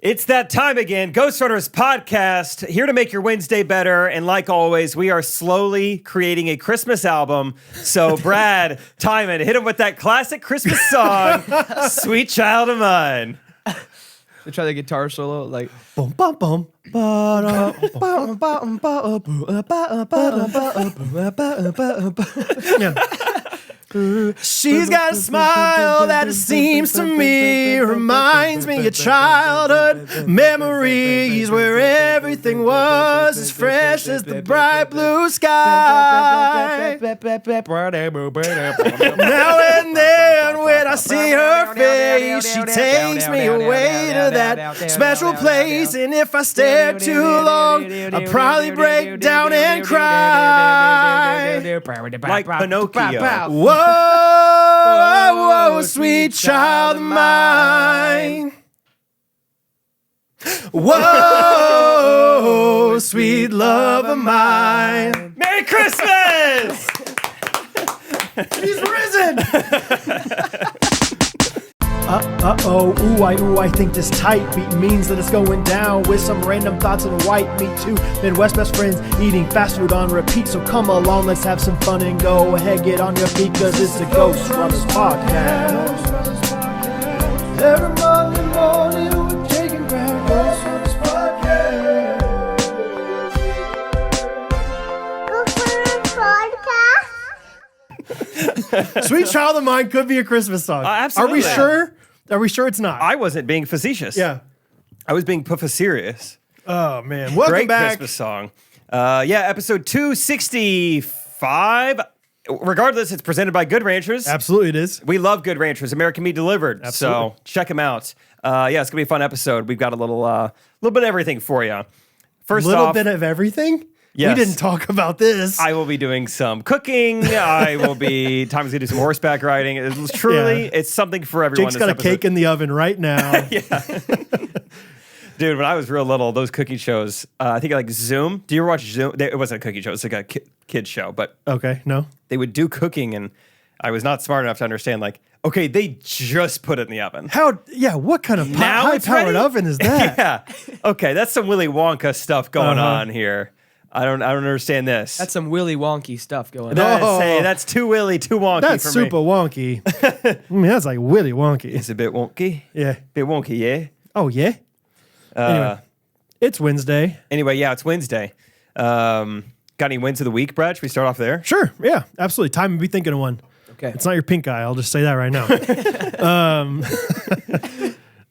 It's that time again. Ghostrunners podcast, here to make your Wednesday better. And like always, we are slowly creating a Christmas album. So Brad, Timon, hit him with that classic Christmas song, Sweet Child of Mine. They try the guitar solo, like boom, bum, bum, She's got a smile that it seems to me reminds me of childhood memories where everything was as fresh as the bright blue sky. Now and then when I see her face, she takes me away to that special place. And if I stare too long, I'll probably break down and cry. Like Pinocchio. Whoa, whoa, sweet child of mine. Whoa, sweet love of mine. Merry Christmas! He's risen! Ooh, I think this tight beat means that it's going down with some random thoughts and white meat too. Midwest best friends eating fast food on repeat, so come along, let's have some fun and go ahead, get on your feet, cause it's the Ghostrunners podcast. Every Monday morning we're taking back Ghostrunners podcast. Sweet Child of Mine could be a Christmas song. Absolutely. Are we sure? Are we sure it's not? I wasn't being facetious. Yeah. I was being serious. Oh, man. Welcome Great back. Christmas song. Episode 265. Regardless, it's presented by Good Ranchers. Absolutely it is. We love Good Ranchers. American Meat Delivered. Absolutely. So check them out. It's going to be a fun episode. We've got a little bit of everything for you. First little off, bit of everything? Yes. We didn't talk about this. I will be doing some cooking. Tom's going to do some horseback riding. It's something for everyone. Jake's got a cake in the oven right now. Yeah. Dude, when I was real little, those cooking shows, I think like Zoom. Do you ever watch Zoom? It wasn't a cooking show. It's like a kid's show. But okay, no. They would do cooking, and I was not smart enough to understand, like, okay, they just put it in the oven. What kind of high-powered oven is that? Yeah. Okay, that's some Willy Wonka stuff going on here. I don't understand this. that's some Willy Wonky stuff going on. That's too Willy, too wonky That's for super me. wonky. I mean, that's like Willy Wonky. It's a bit wonky. Yeah. Bit wonky, yeah? Oh, yeah? Anyway, it's Wednesday. It's Wednesday. Got any wins of the week, Brad? Should we start off there? Sure, yeah, absolutely. Time to be thinking of one. Okay. It's not your pink eye. I'll just say that right now.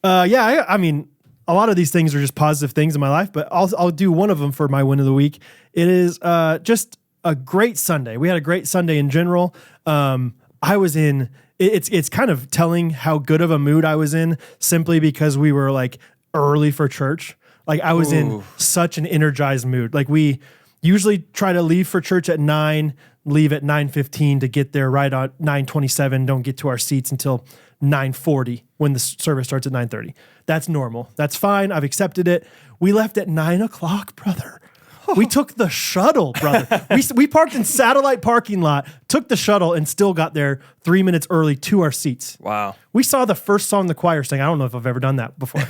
I mean, a lot of these things are just positive things in my life, but I'll do one of them for my win of the week. It is just a great Sunday. We had a great Sunday in general. I was in. It's kind of telling how good of a mood I was in simply because we were like early for church. Like I was in such an energized mood. Like we usually try to leave for church at 9, leave at 9:15 to get there right on 9:27. Don't get to our seats until 9:40 when the service starts at 9:30. That's normal. That's fine. I've accepted it. We left at 9 o'clock, brother. We took the shuttle, brother. we parked in satellite parking lot, took the shuttle, and still got there 3 minutes early to our seats. Wow. We saw the first song the choir sang. I don't know if I've ever done that before.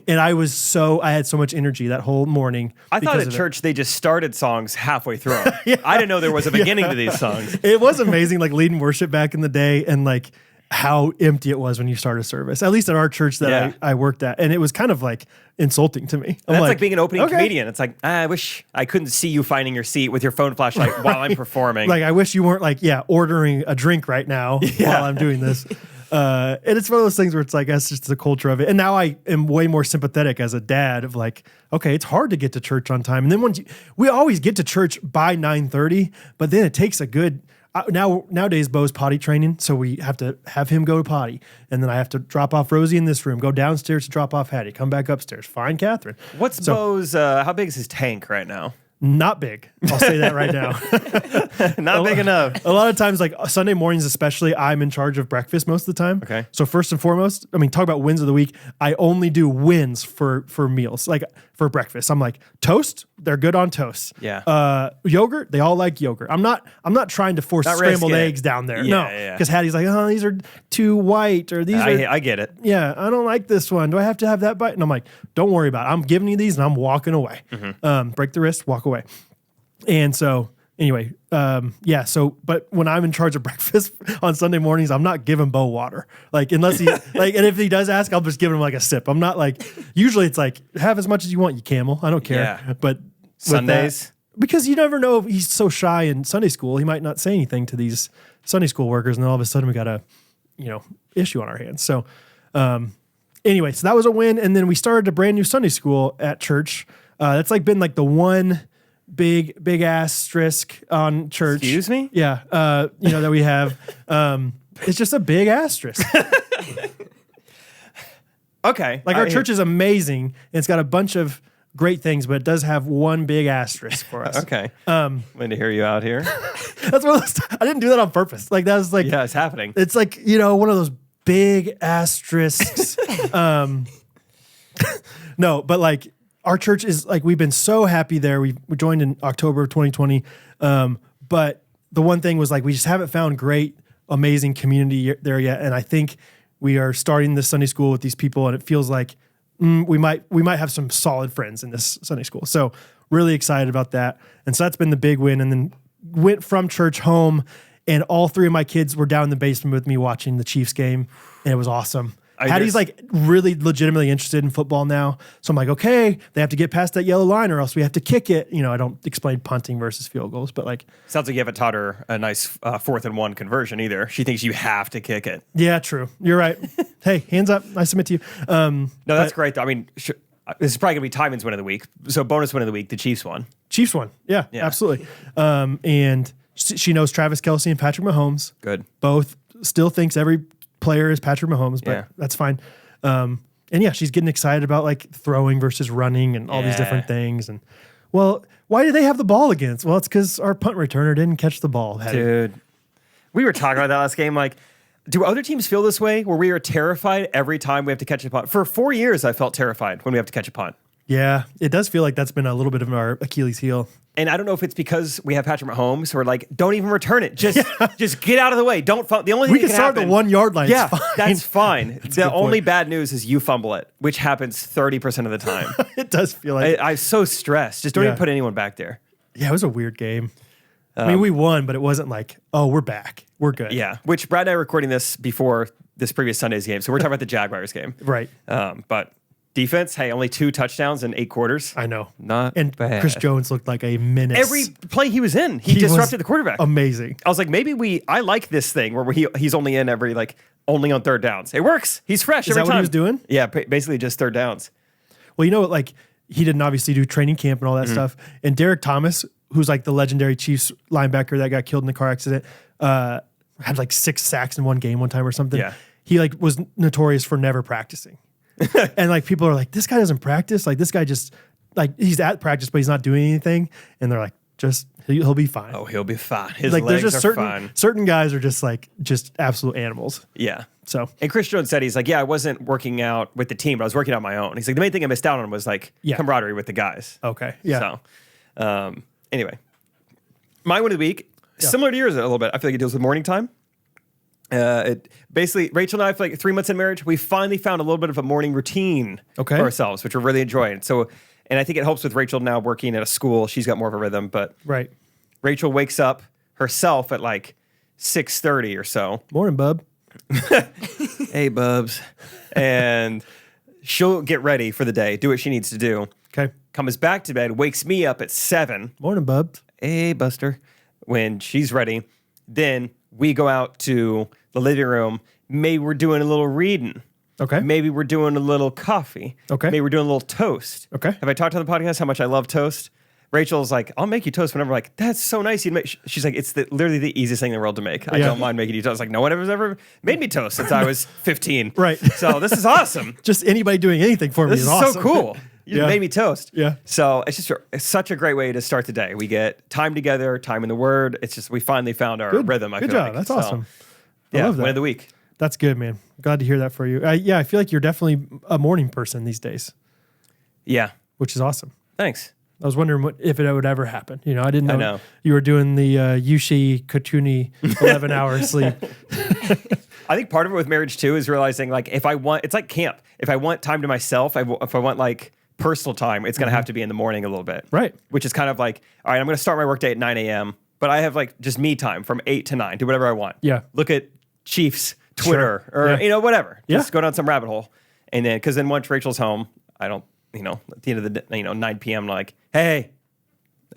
And I had so much energy that whole morning. I thought at church they just started songs halfway through. Yeah. I didn't know there was a beginning to these songs. It was amazing, like leading worship back in the day and like how empty it was when you start a service, at least at our church that I worked at. And it was kind of like insulting to me. That's like being an opening comedian. It's like, I wish I couldn't see you finding your seat with your phone flashlight while I'm performing. Like, I wish you weren't like, ordering a drink right now while I'm doing this. And it's one of those things where it's like, that's just the culture of it. And now I am way more sympathetic as a dad of like, okay, it's hard to get to church on time. And then we always get to church by 9:30, but then it takes a good... nowadays, Bo's potty training, so we have to have him go to potty. And then I have to drop off Rosie in this room, go downstairs to drop off Hattie, come back upstairs. Fine, Catherine. What's Bo's, how big is his tank right now? Not big. I'll say that right now. Not big enough. A lot of times, like Sunday mornings especially, I'm in charge of breakfast most of the time. Okay. So first and foremost, I mean, talk about wins of the week. I only do wins for meals, like for breakfast. I'm like, toast, they're good on toast. Yeah. Yogurt, they all like yogurt. I'm not trying to force Not scrambled risk it. eggs down there. Yeah, No. yeah. Because Hattie's like, oh, these are too white, or these are I get it. yeah, I don't like this one. Do I have to have that bite? And I'm like, don't worry about it. I'm giving you these and I'm walking away. Break the wrist, walk away. And so anyway, yeah. So, but when I'm in charge of breakfast on Sunday mornings, I'm not giving Bo water. Like, unless he, like, and if he does ask, I'll just give him like a sip. I'm not like, usually it's like, have as much as you want, you camel. I don't care. Yeah. But with Sundays? that- because you never know if he's so shy in Sunday school, he might not say anything to these Sunday school workers. And then all of a sudden we got a, issue on our hands. So, anyway, so that was a win. And then we started a brand new Sunday school at church. That's like been like the one big asterisk on church. Excuse me? Yeah. That we have. It's just a big asterisk. Okay. Like our church is amazing. And it's got a bunch of great things, but it does have one big asterisk for us. Okay. When to hear you out here. That's one of those, I didn't do that on purpose. Like that was like, Yeah, it's happening. it's like, one of those big asterisks. No, but like our church is like, we've been so happy there. We joined in October of 2020. But the one thing was like, we just haven't found great, amazing community there yet. And I think we are starting this Sunday school with these people, and it feels like we might have some solid friends in this Sunday school. So really excited about that. And so that's been the big win. And then went from church home, and all three of my kids were down in the basement with me watching the Chiefs game, and it was awesome. Hattie's like really legitimately interested in football now. So I'm like, okay, they have to get past that yellow line or else we have to kick it. I don't explain punting versus field goals, but like. Sounds like you haven't taught her a nice 4th and 1 conversion either. She thinks you have to kick it. Yeah, true. You're right. Hey, hands up. I submit to you. No, that's great though. I mean, this is probably going to be Tymon's win of the week. So bonus win of the week, the Chiefs won. Chiefs won. Yeah. Absolutely. And she knows Travis Kelce and Patrick Mahomes. Good. Both still thinks every player is Patrick Mahomes, but that's fine. And yeah, she's getting excited about like throwing versus running and all these different things. And well, why did they have the ball against? Well, it's because our punt returner didn't catch the ball. Dude, we were talking about that last game. Like, do other teams feel this way where we are terrified every time we have to catch a punt? For 4 years, I felt terrified when we have to catch a punt. Yeah, it does feel like that's been a little bit of our Achilles heel. And I don't know if it's because we have Patrick Mahomes, so we're like, don't even return it. Just get out of the way. Don't fumble. The only thing We can that start happen, the 1 yard line. Yeah, It's fine. that's fine. That's a The good only point. bad news is you fumble it, which happens 30% of the time. It does feel like I'm so stressed. Just don't even put anyone back there. yeah, it was a weird game. I mean, we won, but it wasn't like, oh, we're back. We're good. Yeah, which Brad and I are recording this before this previous Sunday's game, so we're talking about the Jaguars game. Right. But defense, hey, only 2 touchdowns in 8 quarters. I know. Not And bad. Chris Jones looked like a menace. Every play he was in, he was disrupted the quarterback. Amazing. I was like, maybe I like this thing where he's only in every only on 3rd downs. It works. He's fresh Is every that time. what he was doing? Yeah, basically just 3rd downs. Well, like he didn't obviously do training camp and all that stuff. And Derek Thomas, who's like the legendary Chiefs linebacker that got killed in the car accident, had like 6 sacks in one game one time or something. Yeah. He like was notorious for never practicing. And like people are like, this guy doesn't practice. Like this guy just like he's at practice, but he's not doing anything. And they're like, he'll be fine. Oh, he'll be fine. His like legs there's just are fine. certain guys are just absolute animals. Yeah. So And Chris Jones said, he's like, yeah, I wasn't working out with the team, but I was working out on my own. He's like, the main thing I missed out on was camaraderie with the guys. okay. Yeah. So, anyway, my win of the week, similar to yours a little bit. I feel like it deals with morning time. It basically, Rachel and I, for 3 months in marriage, we finally found a little bit of a morning routine for ourselves, which we're really enjoying. So, and I think it helps with Rachel now working at a school. She's got more of a rhythm, but Right. Rachel wakes up herself at 6:30 or so. Morning, bub. Hey, bubs. And she'll get ready for the day, do what she needs to do. Okay. Comes back to bed, wakes me up at 7. Morning, bub. Hey, Buster. When she's ready, then we go out to the living room. Maybe we're doing a little reading. Okay. Maybe we're doing a little coffee. Okay. Maybe we're doing a little toast. Okay. Have I talked on the podcast how much I love toast? Rachel's like, I'll make you toast whenever. I'm like, that's so nice. You'd make. She's like, it's literally the easiest thing in the world to make. I don't mind making you toast. Like, no one has ever made me toast since I was 15. Right. So this is awesome. Just anybody doing anything for me This is is awesome. so cool. You just made me toast. Yeah. So it's such a great way to start the day. We get time together, time in the Word. It's just we finally found our rhythm. I Good feel job. like. That's So, awesome. I Yeah, love that. win of the week. That's good, man. Glad to hear that for you. I feel like you're definitely a morning person these days, Yeah. which is awesome. Thanks. I was wondering if it would ever happen. You know, I didn't know, know. you were doing the Yushi Kotuni 11-hour sleep. I think part of it with marriage too is realizing like if I want, it's like camp. If I want time to myself, if I want like personal time, it's going to have to be in the morning a little bit. Right. Which is kind of like, all right, I'm going to start my workday at 9 a.m., but I have like just me time from 8 to 9, do whatever I want. Yeah. Look at Chiefs Twitter or, Yeah. Whatever. Yeah. Just go down some rabbit hole. And then, because then once Rachel's home, I don't, at the end of the day, 9 p.m., like, hey,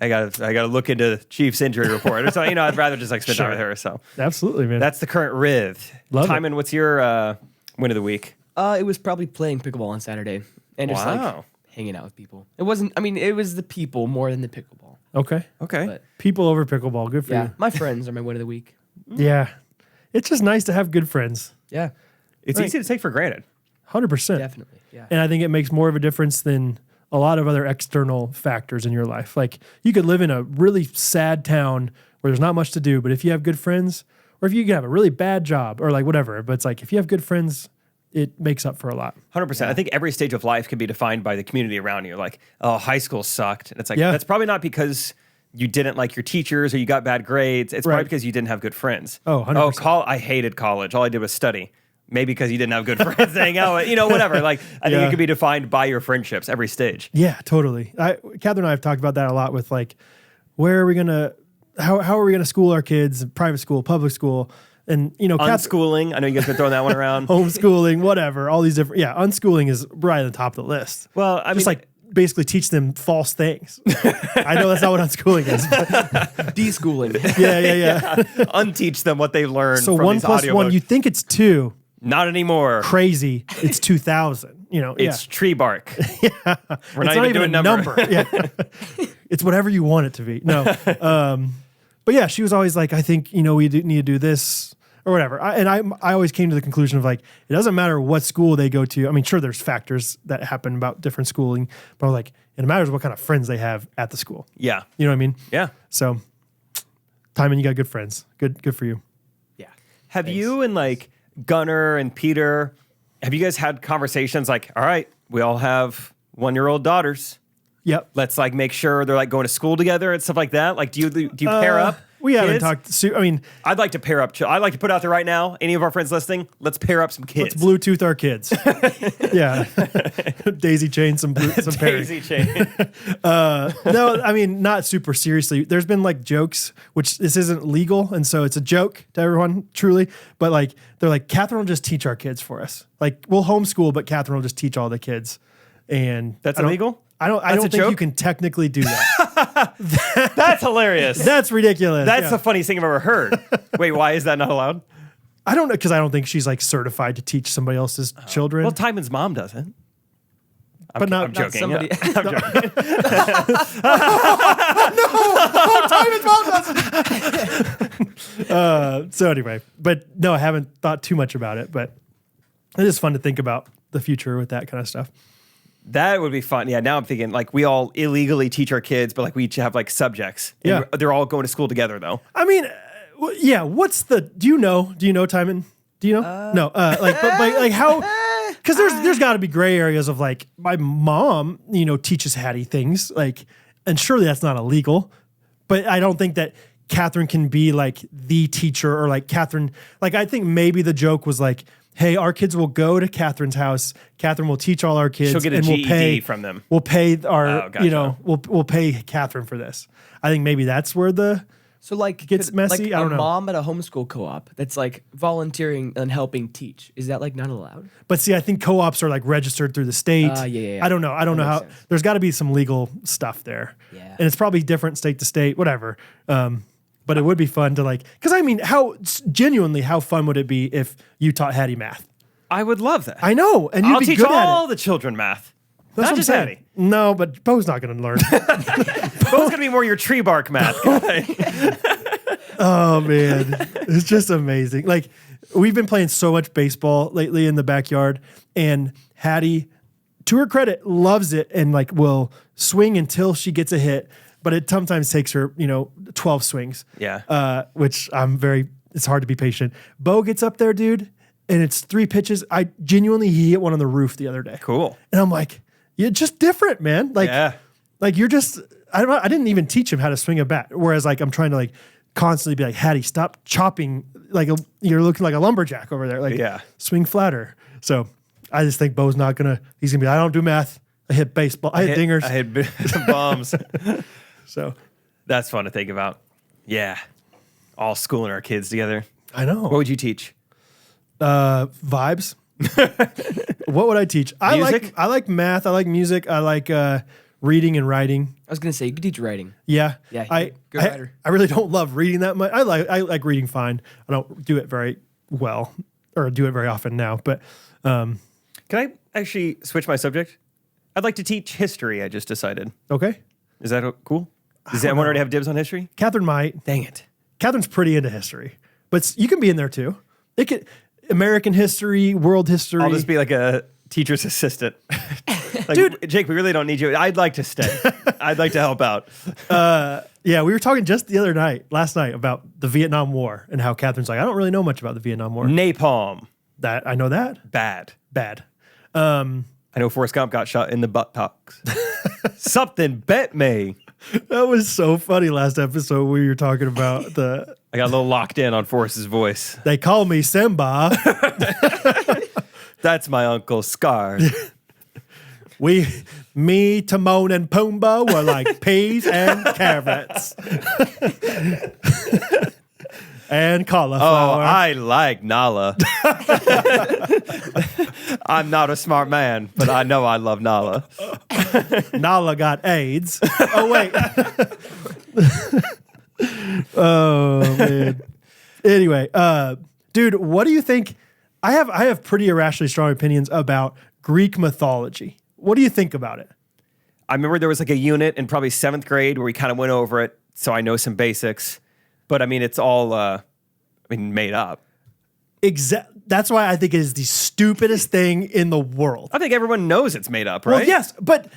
I gotta look into Chiefs injury report. Or so, I'd rather just like spend time with her. So Absolutely, man. that's the current rith. Love it. Timon, what's your win of the week? It was probably playing pickleball on Saturday and just like Wow. hanging out with people. It wasn't. I mean, it was the people more than the pickleball. okay. Okay. But People over pickleball. Good for yeah, you. my friends are my win of the week. Yeah. It's just nice to have good friends. Yeah, It's Right. easy to take for granted. 100%. definitely. Yeah. And I think it makes more of a difference than a lot of other external factors in your life. Like you could live in a really sad town where there's not much to do, but if you have good friends, or if you could have a really bad job or like whatever, but it's like if you have good friends, it makes up for a lot. 100%. I think every stage of life can be defined by the community around you. Like, oh, high school sucked. And it's like, Yeah. that's probably not because you didn't like your teachers or you got bad grades. It's probably Right. because you didn't have good friends. Oh, 100%. I hated college. All I did was study. Maybe because you didn't have good friends to hang out with, whatever. Like, I think Yeah. it could be defined by your friendships every stage. Yeah, totally. Catherine and I have talked about that a lot with like, where are we going to, how are we going to school our kids, private school, public school? And, Unschooling. I know you guys been throwing that one around. homeschooling, whatever, all these different, unschooling is right at the top of the list. Well, I Just mean, like basically teach them false things. I know that's not what unschooling is. But Deschooling. yeah. unteach them what they learned So from 1 these plus audio 1, books. you think it's 2. Not anymore. Crazy. It's 2,000. It's tree bark. We're It's not even doing a number. Yeah. It's whatever you want it to be. No. But yeah, she was always like, I think, we need to do this or whatever. I always came to the conclusion of like, it doesn't matter what school they go to. I mean, sure, there's factors that happen about different schooling, but I was like, it matters what kind of friends they have at the school. Yeah. You know what I mean? Yeah. So, Timon, you got good friends. Good for you. Yeah. Have Thanks. you and like Gunnar and Peter, have you guys had conversations like, all right, we all have 1-year-old daughters. Yep. Let's like make sure they're like going to school together and stuff like that. Like, do you pair up? We haven't kids? talked. I mean, I'd like to pair up. I'd like to put out there right now. Any of our friends listening, let's pair up some kids. let's Bluetooth our kids. Yeah. Daisy chain some pairing. Daisy chain. No, I mean, not super seriously. There's been like jokes, which this isn't legal. And so it's a joke to everyone, truly. But like, they're like, Catherine will just teach our kids for us. Like, we'll homeschool, but Catherine will just teach all the kids. And That's I don't- illegal? I don't a think joke? you can technically do that. That's hilarious. That's ridiculous. That's Yeah. the funniest thing I've ever heard. Wait, why is that not allowed? I don't know, because I don't think she's like certified to teach somebody else's children. Well, Timon's mom doesn't. but not I'm joking. somebody- I'm joking. So anyway, but no, I haven't thought too much about it, but it is fun to think about the future with that kind of stuff. That would be fun. Yeah, now I'm thinking like we all illegally teach our kids, but like we each have like subjects. And Yeah. they're all going to school together though. I mean, yeah. What's the? Do you know, Timon? Do you know? No. Like how? Because there's got to be gray areas of like my mom, teaches Hattie things like, and surely that's not illegal, but I don't think that Catherine can be like the teacher or like Catherine. Like I think maybe the joke was like, hey, our kids will go to Catherine's house. Catherine will teach all our kids. She'll get a and we'll GED pay from them. We'll pay our, Oh, gotcha. we'll pay Catherine for this. I think maybe that's where the. So like Gets could, messy? Like I don't a know. mom at a homeschool co-op that's like volunteering and helping teach. Is that like not allowed? But see, I think co-ops are like registered through the state. Yeah. I don't know. I don't know how. makes sense. There's got to be some legal stuff there. Yeah. And it's probably different state to state, whatever. But it would be fun to like, because I mean, genuinely, how fun would it be if you taught Hattie math? I would love that. I know, and you'd I'll be teach good at all it. the children math. That's what Not I'm just saying. Hattie. No, but Bo's not going to learn. Bo's gonna be more your tree bark math guy. Oh man, it's just amazing. Like we've been playing so much baseball lately in the backyard, and Hattie to her credit, loves it and like will swing until she gets a hit. But it sometimes takes her, 12 swings. Yeah. Which it's hard to be patient. Bo gets up there, dude, and it's 3 pitches. He hit one on the roof the other day. Cool. And I'm like, you're just different, man. Like you're just, I didn't even teach him how to swing a bat. Whereas like, I'm trying to like constantly be like, Hattie, stop chopping. Like you're looking like a lumberjack over there. Like swing flatter. So I just think Bo's he's gonna be, I don't do math. I hit baseball. I hit dingers. I hit bombs. So that's fun to think about. Yeah. All schooling our kids together. I know. What would you teach? Vibes. What would I teach? Music? I like math. I like music. I like reading and writing. I was gonna say you could teach writing. Yeah. Yeah, good writer. I really don't love reading that much. I like reading fine. I don't do it very well or do it very often now. But can I actually switch my subject? I'd like to teach history. I just decided. Okay. Is that cool? Does anyone already have dibs on history? Catherine might. Dang it. Catherine's pretty into history, but you can be in there too. It could American history, world history. I'll just be like a teacher's assistant. Dude, Jake, we really don't need you. I'd like to stay. I'd like to help out. Yeah, we were talking just last night, about the Vietnam War and how Catherine's like, I don't really know much about the Vietnam War. Napalm. That I know that. Bad. I know Forrest Gump got shot in the buttocks. Something bet me. That was so funny last episode where you were talking about I got a little locked in on Forrest's voice. They call me Simba. That's my Uncle Scar. Me, Timon, and Pumbaa were like peas and carrots. And cauliflower. Oh, I like Nala. I'm not a smart man, but I know I love Nala. Nala got AIDS. Oh, wait. Oh, man. Anyway, dude, what do you think? I have pretty irrationally strong opinions about Greek mythology. What do you think about it? I remember there was like a unit in probably 7th grade where we kind of went over it, so I know some basics. But I mean, it's all made up. That's why I think it is the stupidest thing in the world. I think everyone knows it's made up, right? Well, yes, but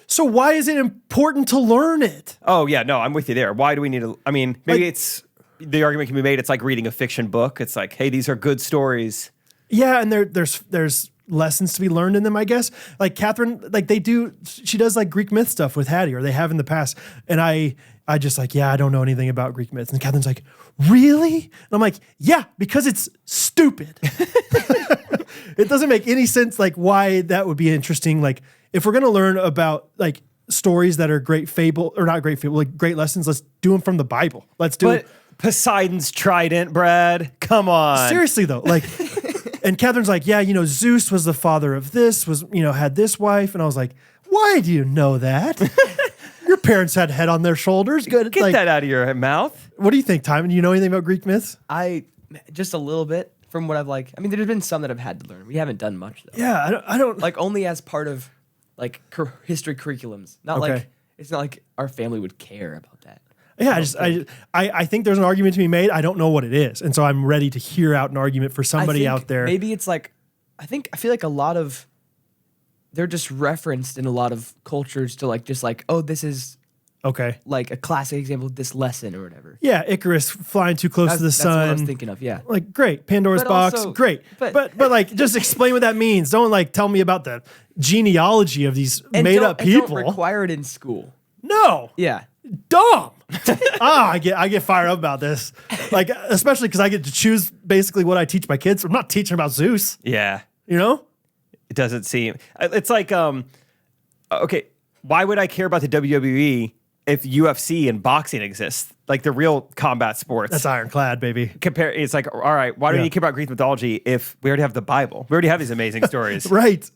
so why is it important to learn it? Oh yeah, no, I'm with you there. Why do we need to? I mean, maybe it's the argument can be made. It's like reading a fiction book. It's like, hey, these are good stories. Yeah, and there's lessons to be learned in them, I guess. Like Catherine, like she does like Greek myth stuff with Hattie, or they have in the past. And I just like, I don't know anything about Greek myths. And Catherine's like, really? And I'm like, yeah, because it's stupid. It doesn't make any sense, like why that would be interesting. Like if we're going to learn about like stories that are great fable, or not great fable, like great lessons, let's do them from the Bible. Let's do it. Poseidon's trident, Brad. Come on. Seriously though, like, and Catherine's like, yeah, Zeus was the father of this, had this wife. And I was like, why do you know that? Your parents had head on their shoulders. Good. Get that out of your mouth. What do you think, Timon? Do you know anything about Greek myths? Just a little bit from what I've there's been some that I've had to learn. We haven't done much though. Yeah, I don't like only as part of like history curriculums. Not okay. like it's not like our family would care about that. Yeah, I think there's an argument to be made. I don't know what it is, and so I'm ready to hear out an argument for somebody out there. Maybe it's like I feel like a lot of they're just referenced in a lot of cultures to like just like, oh, this is okay, like a classic example of this lesson or whatever. Yeah, Icarus flying too close to the sun. That's what I was thinking of. Yeah, like great Pandora's box, also, great, but like just explain what that means. Don't like tell me about the genealogy of these made up people. Don't require it in school. No. Yeah. Dumb. I get fired up about this, like especially because I get to choose basically what I teach my kids. I'm not teaching about Zeus. Yeah, it doesn't seem. It's like okay, why would I care about the WWE if UFC and boxing exists? Like the real combat sports. That's ironclad, baby. It's like, all right, why do you care about Greek mythology if we already have the Bible? We already have these amazing stories, right?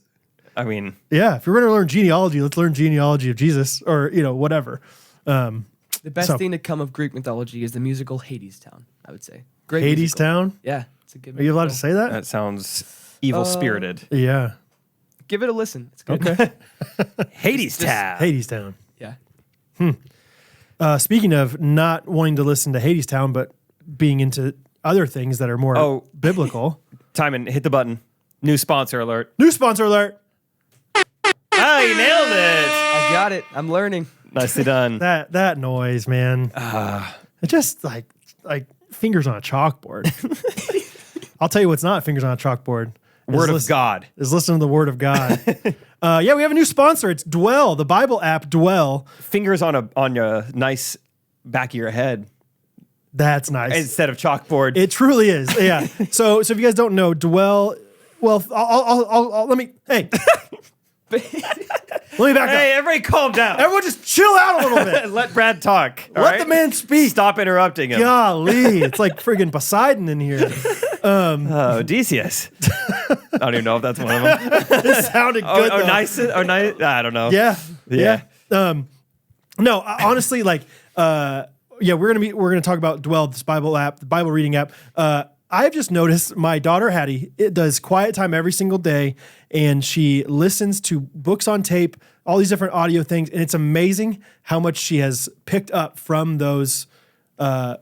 I mean, yeah. If you're going to learn genealogy, let's learn genealogy of Jesus, or whatever. The best thing to come of Greek mythology is the musical Hadestown, I would say. Great Hadestown? Yeah. It's a good musical. Are you allowed to say that? That sounds evil-spirited. Yeah. Give it a listen. It's good. Okay. Hadestown. Hadestown. Yeah. Speaking of not wanting to listen to Hadestown, but being into other things that are more biblical. Timon, hit the button. New sponsor alert. New sponsor alert. you nailed it. I got it. I'm learning. Nicely done. That noise, man. It just like fingers on a chalkboard. I'll tell you what's not fingers on a chalkboard. Word of God. Is listen to the word of God. Yeah, we have a new sponsor. It's Dwell, the Bible app Dwell. Fingers on a nice back of your head That's nice. instead of chalkboard. It truly is. Yeah. So if you guys don't know, Dwell. Well, I'll let me. Hey, let me back Hey, up. everybody calm down. Everyone, just chill out a little bit. Let Brad talk. all Let right? the man speak. Stop interrupting him. Golly, it's like friggin' Poseidon in here. Oh, Odysseus. I don't even know if that's one of them. It sounded good. though. Nice. I don't know. Yeah. Yeah. No, honestly, like, yeah, we're gonna talk about Dwell, this Bible app, the Bible reading app. I've just noticed my daughter Hattie, it does quiet time every single day, and she listens to books on tape, all these different audio things, and it's amazing how much she has picked up from those Like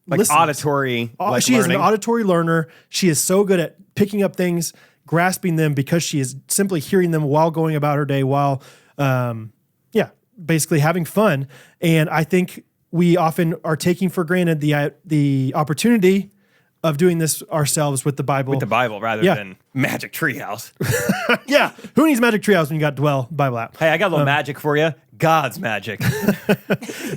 listens. auditory. Like She is an learning. auditory learner. She is so good at picking up things, grasping them, because she is simply hearing them while going about her day, while, basically having fun. And I think we often are taking for granted the opportunity of doing this ourselves with the Bible. With the Bible rather Yeah. than Magic Treehouse. Yeah. Who needs Magic Treehouse when you got Dwell Bible app? Hey, I got a little magic for you. God's magic.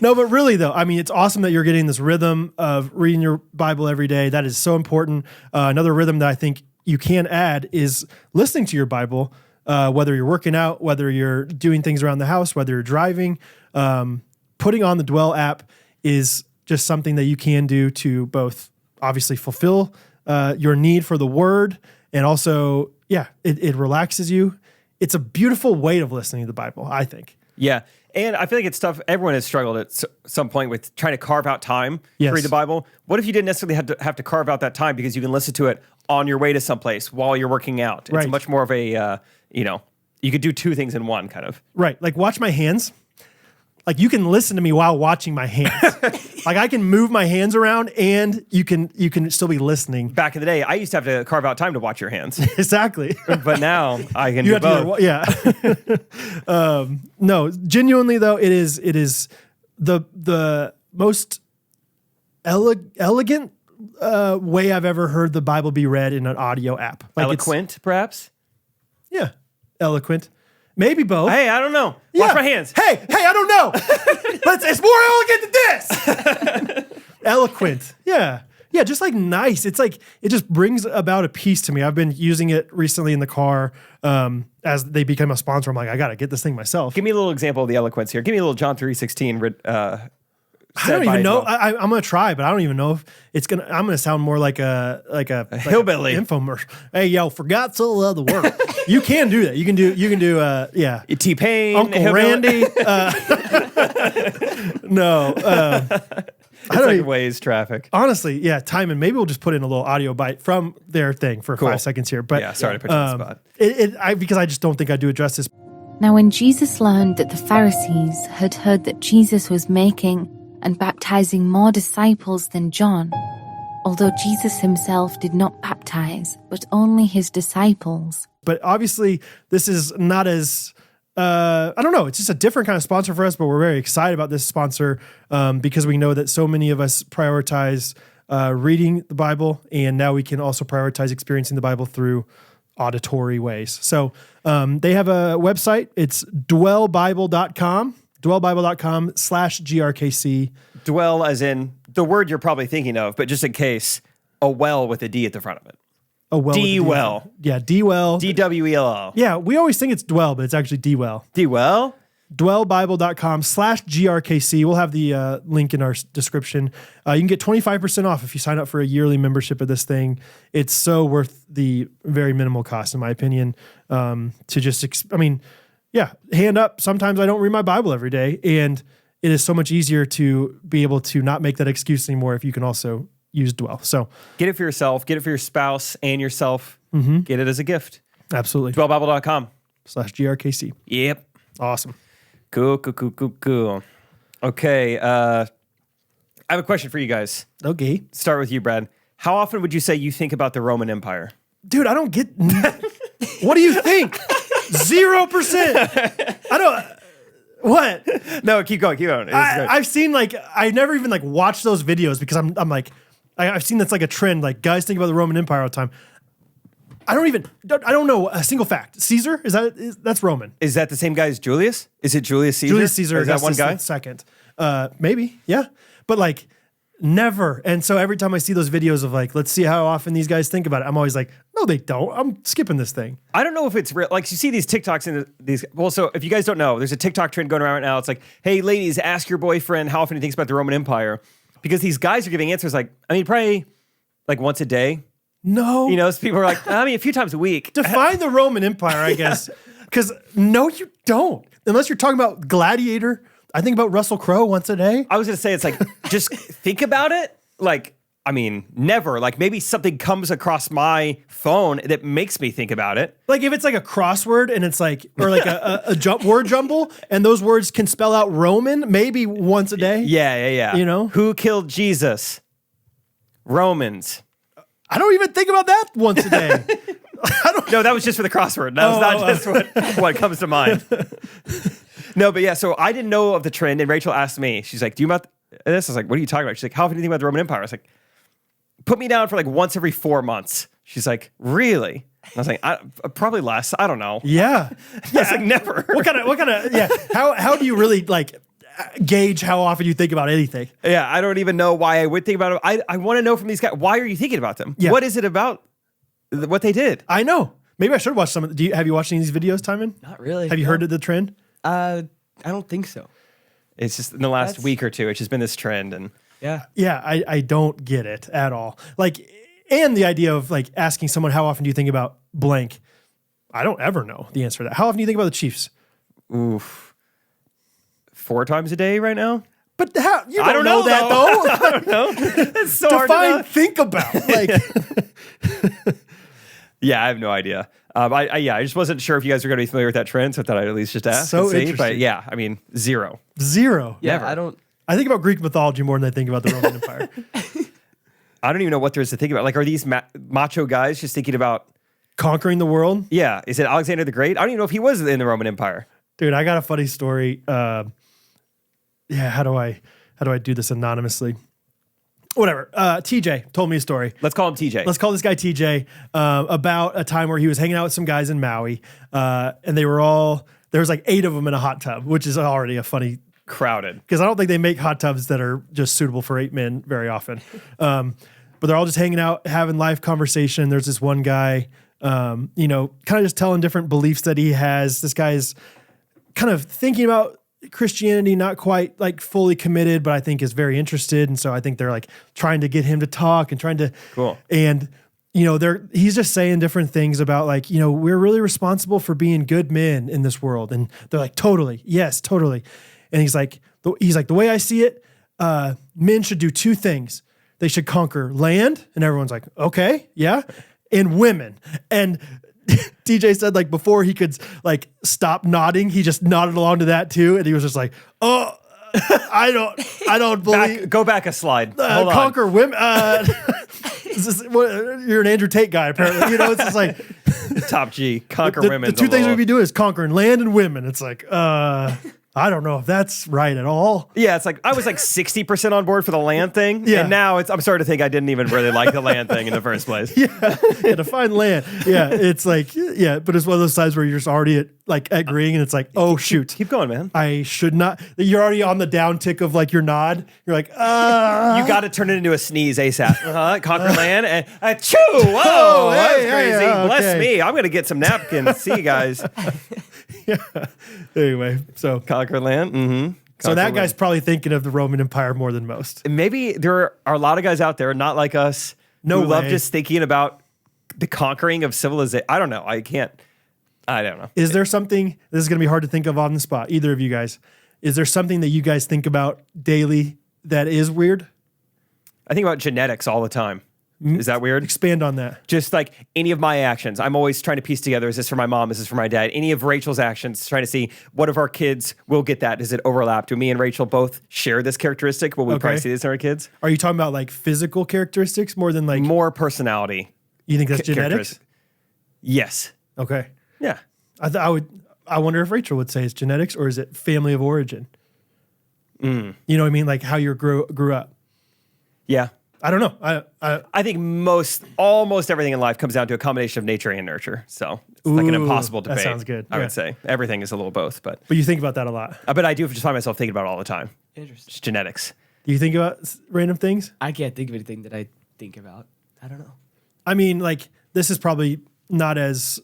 No, but really though, I mean, it's awesome that you're getting this rhythm of reading your Bible every day. That is so important. Another rhythm that I think you can add is listening to your Bible, whether you're working out, whether you're doing things around the house, whether you're driving. Putting on the Dwell app is just something that you can do to both obviously fulfill your need for the word, and also, it relaxes you. It's a beautiful way of listening to the Bible, I think. Yeah. And I feel like it's tough. Everyone has struggled at some point with trying to carve out time Yes. to read the Bible. What if you didn't necessarily have to carve out that time because you can listen to it on your way to someplace while you're working out? It's Right. much more of a, you could do two things in one kind of. Right. Like watch my hands. Like you can listen to me while watching my hands. Like I can move my hands around and you can still be listening. Back in the day, I used to have to carve out time to watch your hands. Exactly. But now I can You do have both. to, yeah. No, genuinely though, it is the most elegant way I've ever heard the Bible be read in an audio app. Like Eloquent, perhaps? Yeah. Eloquent. Maybe both. Hey, I don't know. Yeah. Wash my hands. Hey, I don't know. But it's more elegant than this. Eloquent. Yeah. Yeah, just like nice. It's like, it just brings about a peace to me. I've been using it recently in the car as they become a sponsor. I'm like, I got to get this thing myself. Give me a little example of the eloquence here. Give me a little John 3:16. I don't even know. I'm going to try, but I don't even know if it's going to, I'm going to sound more like a hillbilly. Infomercial. Hey, yo, forgot to love the word. You can do that. You can do, yeah. T-Pain. Uncle hillbilly. Randy. No. It's like Waze traffic. Honestly, yeah, Timon, maybe we'll just put in a little audio bite from their thing for 5 seconds here. But Yeah, sorry to put you on the spot. because I just don't think I do it justice. Now when Jesus learned that the Pharisees had heard that Jesus was making and baptizing more disciples than John, although Jesus himself did not baptize, but only his disciples. But obviously, this is not as, I don't know, it's just a different kind of sponsor for us, but we're very excited about this sponsor because we know that so many of us prioritize reading the Bible, and now we can also prioritize experiencing the Bible through auditory ways. So they have a website. It's dwellbible.com. dwellbible.com/GRKC. Dwell as in the word you're probably thinking of, but just in case, a well with a D at the front of it. Oh, well. D-well. Yeah, D-well. D-W-E-L-L. Yeah, we always think it's dwell, but it's actually D-well. D-well? dwellbible.com/GRKC. We'll have the link in our description. You can get 25% off if you sign up for a yearly membership of this thing. It's so worth the very minimal cost, in my opinion, to just, hand up. Sometimes I don't read my Bible every day, and it is so much easier to be able to not make that excuse anymore if you can also use Dwell. So get it for yourself, get it for your spouse and yourself. Get it as a gift. Absolutely. dwellbible.com/GRKC. Yep. Awesome. Cool. Okay. I have a question for you guys. Okay. Start with you, Brad. How often would you say you think about the Roman Empire? Dude, I don't get... What do you think? 0%. I don't. What? No, keep going. Keep going. I've seen like I never even like watched those videos because I'm like I've seen that's like a trend. Like guys think about the Roman Empire all the time. I don't know a single fact. Caesar that's Roman. Is that the same guy as Julius? Is it Julius Caesar? Julius Caesar Is that one guy? Second. Maybe, yeah. But like never. And so every time I see those videos of like, let's see how often these guys think about it, I'm always like, no, they don't. I'm skipping this thing. I don't know if it's real. Like you see these TikToks and these. Well, so if you guys don't know, there's a TikTok trend going around right now. It's like, hey, ladies, ask your boyfriend how often he thinks about the Roman Empire, because these guys are giving answers like, I mean, probably like once a day. No. You know, so people are like, I mean, a few times a week. Define the Roman Empire, I guess. Because no, you don't. Unless you're talking about Gladiator. I think about Russell Crowe once a day. I was going to say, it's like, just think about it. Like, I mean, never. Like maybe something comes across my phone that makes me think about it. Like if it's like a crossword and it's like, or like a word jumble and those words can spell out Roman, maybe once a day. Yeah. You know? Who killed Jesus? Romans. I don't even think about that once a day. No, that was just for the crossword. That was not just what comes to mind. No, but yeah, so I didn't know of the trend, and Rachel asked me, she's like, do you about this? I was like, what are you talking about? She's like, how often do you think about the Roman Empire? I was like, put me down for like once every 4 months. She's like, really? And I was like, probably less. I don't know. Yeah. I was like, never. What kind of, yeah. How do you really like gauge how often you think about anything? Yeah, I don't even know why I would think about it. I want to know from these guys, why are you thinking about them? Yeah. What is it about what they did? I know. Maybe I should watch some of have you watched any of these videos, Timon? Not really. Have you heard of the trend? I don't think so. It's just in the last week or two, it's just been this trend. And Yeah. Yeah, I don't get it at all. Like, and the idea of like asking someone, how often do you think about blank? I don't ever know the answer to that. How often do you think about the Chiefs? oof. 4 times a day right now? But how, you don't, I don't know, know that though. I don't know. It's so hard to Define know. think about. Like, Yeah, I have no idea. I just wasn't sure if you guys were going to be familiar with that trend, so I thought I'd at least just ask. So and see. interesting. But yeah, I mean, 0. zero. Yeah, Never. I don't. I think about Greek mythology more than I think about the Roman Empire. I don't even know what there is to think about. Like, are these macho guys just thinking about? Conquering the world. Yeah, is it Alexander the Great? I don't even know if he was in the Roman Empire. Dude, I got a funny story. Yeah, how do I do this anonymously? Whatever. TJ told me a story. Let's call him TJ. Let's call this guy TJ, about a time where he was hanging out with some guys in Maui, and there was like 8 of them in a hot tub, which is already a funny, Crowded. because I don't think they make hot tubs that are just suitable for 8 men very often. But they're all just hanging out, having live conversation. There's this one guy, kind of just telling different beliefs that he has. This guy is kind of thinking about Christianity, not quite like fully committed, but I think is very interested. And so I think they're like trying to get him to talk and trying to, Cool. And, he's just saying different things about like, we're really responsible for being good men in this world. And they're like, totally. Yes, totally. And he's like, the way I see it, men should do 2 things. They should conquer land. And everyone's like, okay, yeah. And women. And DJ said like before he could like stop nodding, he just nodded along to that too. And he was just like, oh, I don't believe. Go back a slide. Hold on. Conquer women. You're an Andrew Tate guy, apparently. It's just like Top G. Conquer the women. 2 things we'd be doing is conquering land and women. It's like, I don't know if that's right at all. Yeah, it's like I was like 60% on board for the land thing. Yeah. And now I'm starting to think I didn't even really like the land thing in the first place. Yeah, to find land. Yeah, it's like, yeah, but it's one of those times where you're just already at agreeing and it's like, oh, shoot. Keep going, man. I should not. You're already on the down tick of like your nod. You're like, You got to turn it into a sneeze ASAP. Conquer land and achoo! Whoa, Oh, that's hey, crazy. hey, Bless okay. me. I'm gonna get some napkins. See you guys. yeah. Anyway, so Conquer land. Mm-hmm. so that guy's probably thinking of the Roman Empire more than most. Maybe there are a lot of guys out there, not like us, No who love way. just thinking about the conquering of civilization. I don't know. I don't know. Is there something, this is going to be hard to think of on the spot, either of you guys. Is there something that you guys think about daily that is weird? I think about genetics all the time. Is that weird? Expand on that. Just like any of my actions, I'm always trying to piece together, is this for my mom? Is this for my dad? Any of Rachel's actions, trying to see what of our kids will get that. Does it overlap? Do me and Rachel both share this characteristic? Will we probably see this in our kids? Are you talking about like physical characteristics more than like, More personality. you think that's genetics? Yes. Okay. Yeah. I wonder if Rachel would say it's genetics or is it family of origin? You know what I mean? Like how you grew up. Yeah. I don't know. I think almost everything in life comes down to a combination of nature and nurture. So it's like an impossible that debate. sounds good. I Yeah. would say everything is a little both, but you think about that a lot. but I do just find myself thinking about it all the time. Interesting. Just genetics. Do you think about random things? I can't think of anything that I think about. I don't know. I mean, like this is probably not as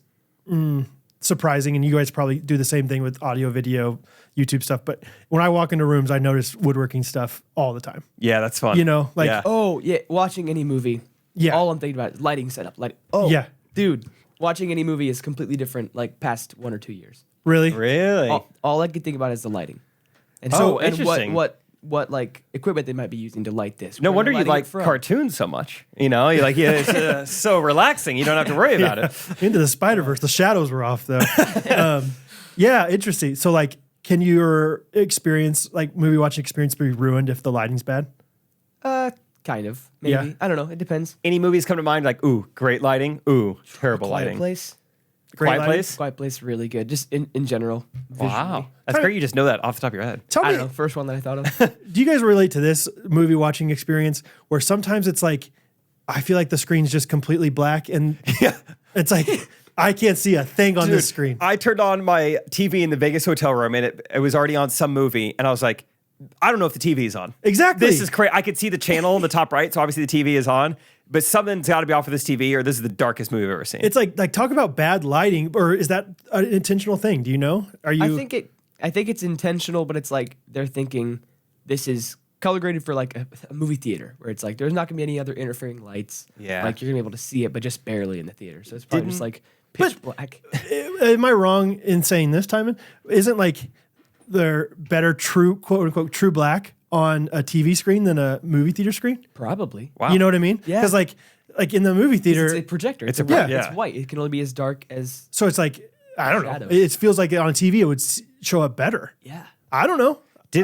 surprising, and you guys probably do the same thing with audio, video, YouTube stuff. But when I walk into rooms, I notice woodworking stuff all the time. Yeah, that's fun. You know, like Yeah. Oh, yeah. Watching any movie. Yeah. All I'm thinking about is lighting setup. Yeah. Dude, watching any movie is completely different, like past 1 or 2 years. really, Really? All I can think about is the lighting. And Oh, and interesting. what like equipment they might be using to light this. No Where wonder they're you lighting like it from. cartoons so much. You know, you like it's so relaxing. You don't have to worry about it. into the Spider-Verse. The shadows were off though. Yeah, interesting. So like, can your experience, like movie watching experience, be ruined if the lighting's bad? Kind of. Maybe. Yeah. I don't know. It depends. Any movies come to mind like, ooh, great lighting, ooh, terrible Quiet lighting. Place. Quiet lighting? Place? Quiet Place, really good. Just in general. Wow. Visually. That's great. You just know that off the top of your head. Tell I me, don't know. First one that I thought of. do you guys relate to this movie watching experience where sometimes it's like, I feel like the screen's just completely black and it's like, I can't see a thing on this screen. I turned on my TV in the Vegas hotel room and it was already on some movie. And I was like, I don't know if the TV is on. Exactly. This is crazy. I could see the channel in the top right. So obviously the TV is on. But something's got to be off of this TV or this is the darkest movie I've ever seen. It's like talk about bad lighting, or is that an intentional thing? Do you know? Are you? I think it's intentional, but it's like they're thinking this is color graded for like a movie theater where it's like there's not gonna be any other interfering lights. Yeah. Like you're gonna be able to see it, but just barely in the theater. So it's probably just like pitch black. Am I wrong in saying this, Timon? Isn't like there better true quote unquote true black on a TV screen than a movie theater screen? Probably. Wow. You know what I mean? Yeah. Because like in the movie theater, It's a projector. It's, yeah. It's white. It can only be as dark as so it's like I don't know. Shadows. It feels like on TV it would show up better. yeah. I don't know.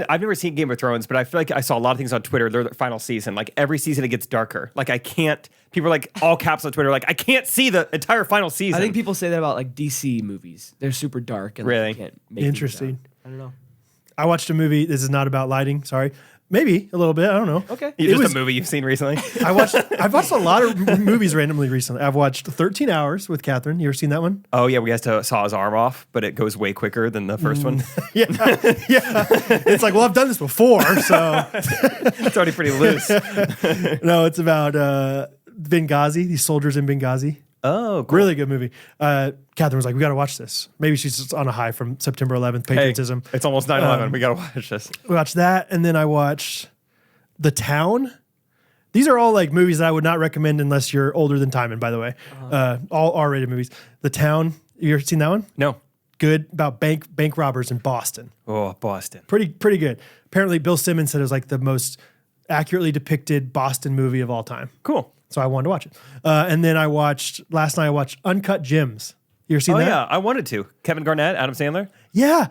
I've never seen Game of Thrones, but I feel like I saw a lot of things on Twitter. Their final season, like every season, it gets darker. Like I can't. People are like all caps on Twitter, like I can't see the entire final season. I think people say that about like DC movies. They're super dark and Really? like, you can't make things Interesting. out. I don't know. I watched a movie. This is not about lighting. Sorry. Maybe a little bit. I don't know. Okay. It's just was- a movie you've seen recently. I've watched a lot of movies randomly recently. I've watched 13 Hours with Catherine. You ever seen that one? Oh yeah, we guys saw his arm off, but it goes way quicker than the first one. Yeah. It's like, well, I've done this before, so It's already pretty loose. no, it's about Benghazi, these soldiers in Benghazi. Oh, cool. Really good movie. Catherine was like, we got to watch this. Maybe she's just on a high from September 11th, Hey, patriotism. it's almost 9/11. We gotta watch this. We watched that, and then I watched The Town. These are all like movies that I would not recommend unless you're older than Timon, by the way. All R-rated movies. The Town, you ever seen that one? No. Good, about bank robbers in Boston. Oh, Boston. Pretty good. Apparently, Bill Simmons said it was like the most accurately depicted Boston movie of all time. Cool. So I wanted to watch it. And then last night I watched Uncut Gems. You ever seen Oh that? yeah, I wanted to. Kevin Garnett, Adam Sandler. Yeah.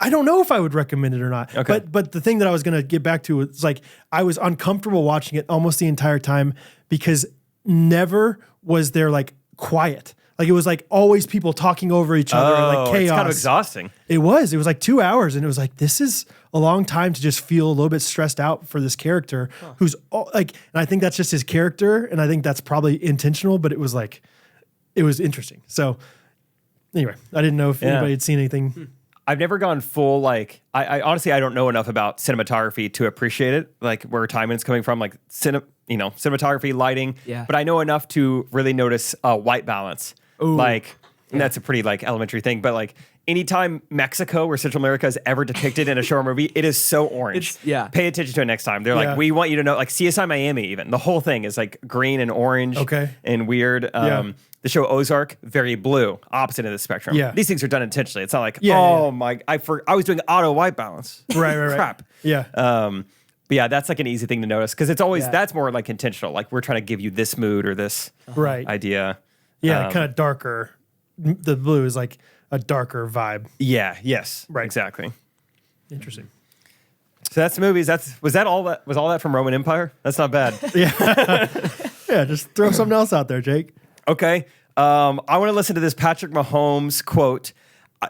I don't know if I would recommend it or not. Okay. But the thing that I was going to get back to was like, I was uncomfortable watching it almost the entire time because never was there like quiet. Like it was like always people talking over each other, and like chaos. It's kind of exhausting. It was like 2 hours, and it was like, this is a long time to just feel a little bit stressed out for this character who's like, and I think that's just his character, and I think that's probably intentional, but it was like, it was interesting. So anyway, I didn't know if anybody had seen anything. I've never gone full like I honestly I don't know enough about cinematography to appreciate it, like where Timon's coming from, like cinematography, lighting. Yeah. But I know enough to really notice white balance. Ooh. Like and that's a pretty like elementary thing, but like anytime Mexico or Central America is ever depicted in a show or movie, it is so orange. Pay attention to it next time. They're Yeah. like, we want you to know, like CSI Miami, even the whole thing is like green and orange, and weird. The show Ozark, very blue, opposite of the spectrum. Yeah. These things are done intentionally. It's not like, Yeah, I was doing auto white balance. Right. Crap. Yeah. But yeah, that's like an easy thing to notice because it's always that's more like intentional. Like we're trying to give you this mood or this Right. idea. Yeah. Kind of darker. The blue is like a darker vibe. Yeah. Yes. Right. Exactly. Interesting. So that's the movies. Was all that from Roman Empire? That's not bad. Yeah, just throw something else out there, Jake. Okay. I want to listen to this Patrick Mahomes quote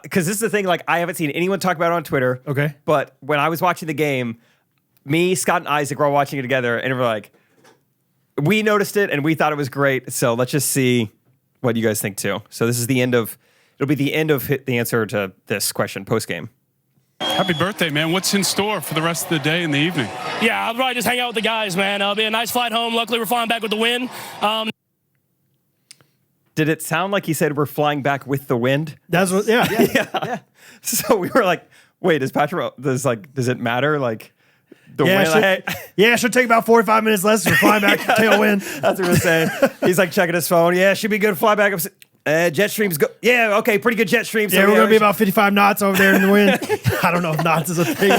because this is the thing. Like, I haven't seen anyone talk about it on Twitter. Okay. But when I was watching the game, me, Scott, and Isaac were all watching it together, and we're like, we noticed it and we thought it was great. So let's just see what you guys think too. So this is the end of. It'll be the end of the answer to this question post game. Happy birthday, man. What's in store for the rest of the day and the evening? Yeah, I'll probably just hang out with the guys, man. It'll be a nice flight home. Luckily, we're flying back with the win. Did it sound like he said we're flying back with the wind? That's what. Yeah. So we were like, wait, does it matter? Like the wind? Yeah, it should take about 45 minutes less. We're flying back tailwind. That's what we're saying. He's like checking his phone. Yeah, should be good. Fly back. Jet streams go. Yeah, okay, pretty good jet streams. Yeah, we're gonna be about 55 knots over there in the wind. I don't know if knots is a thing.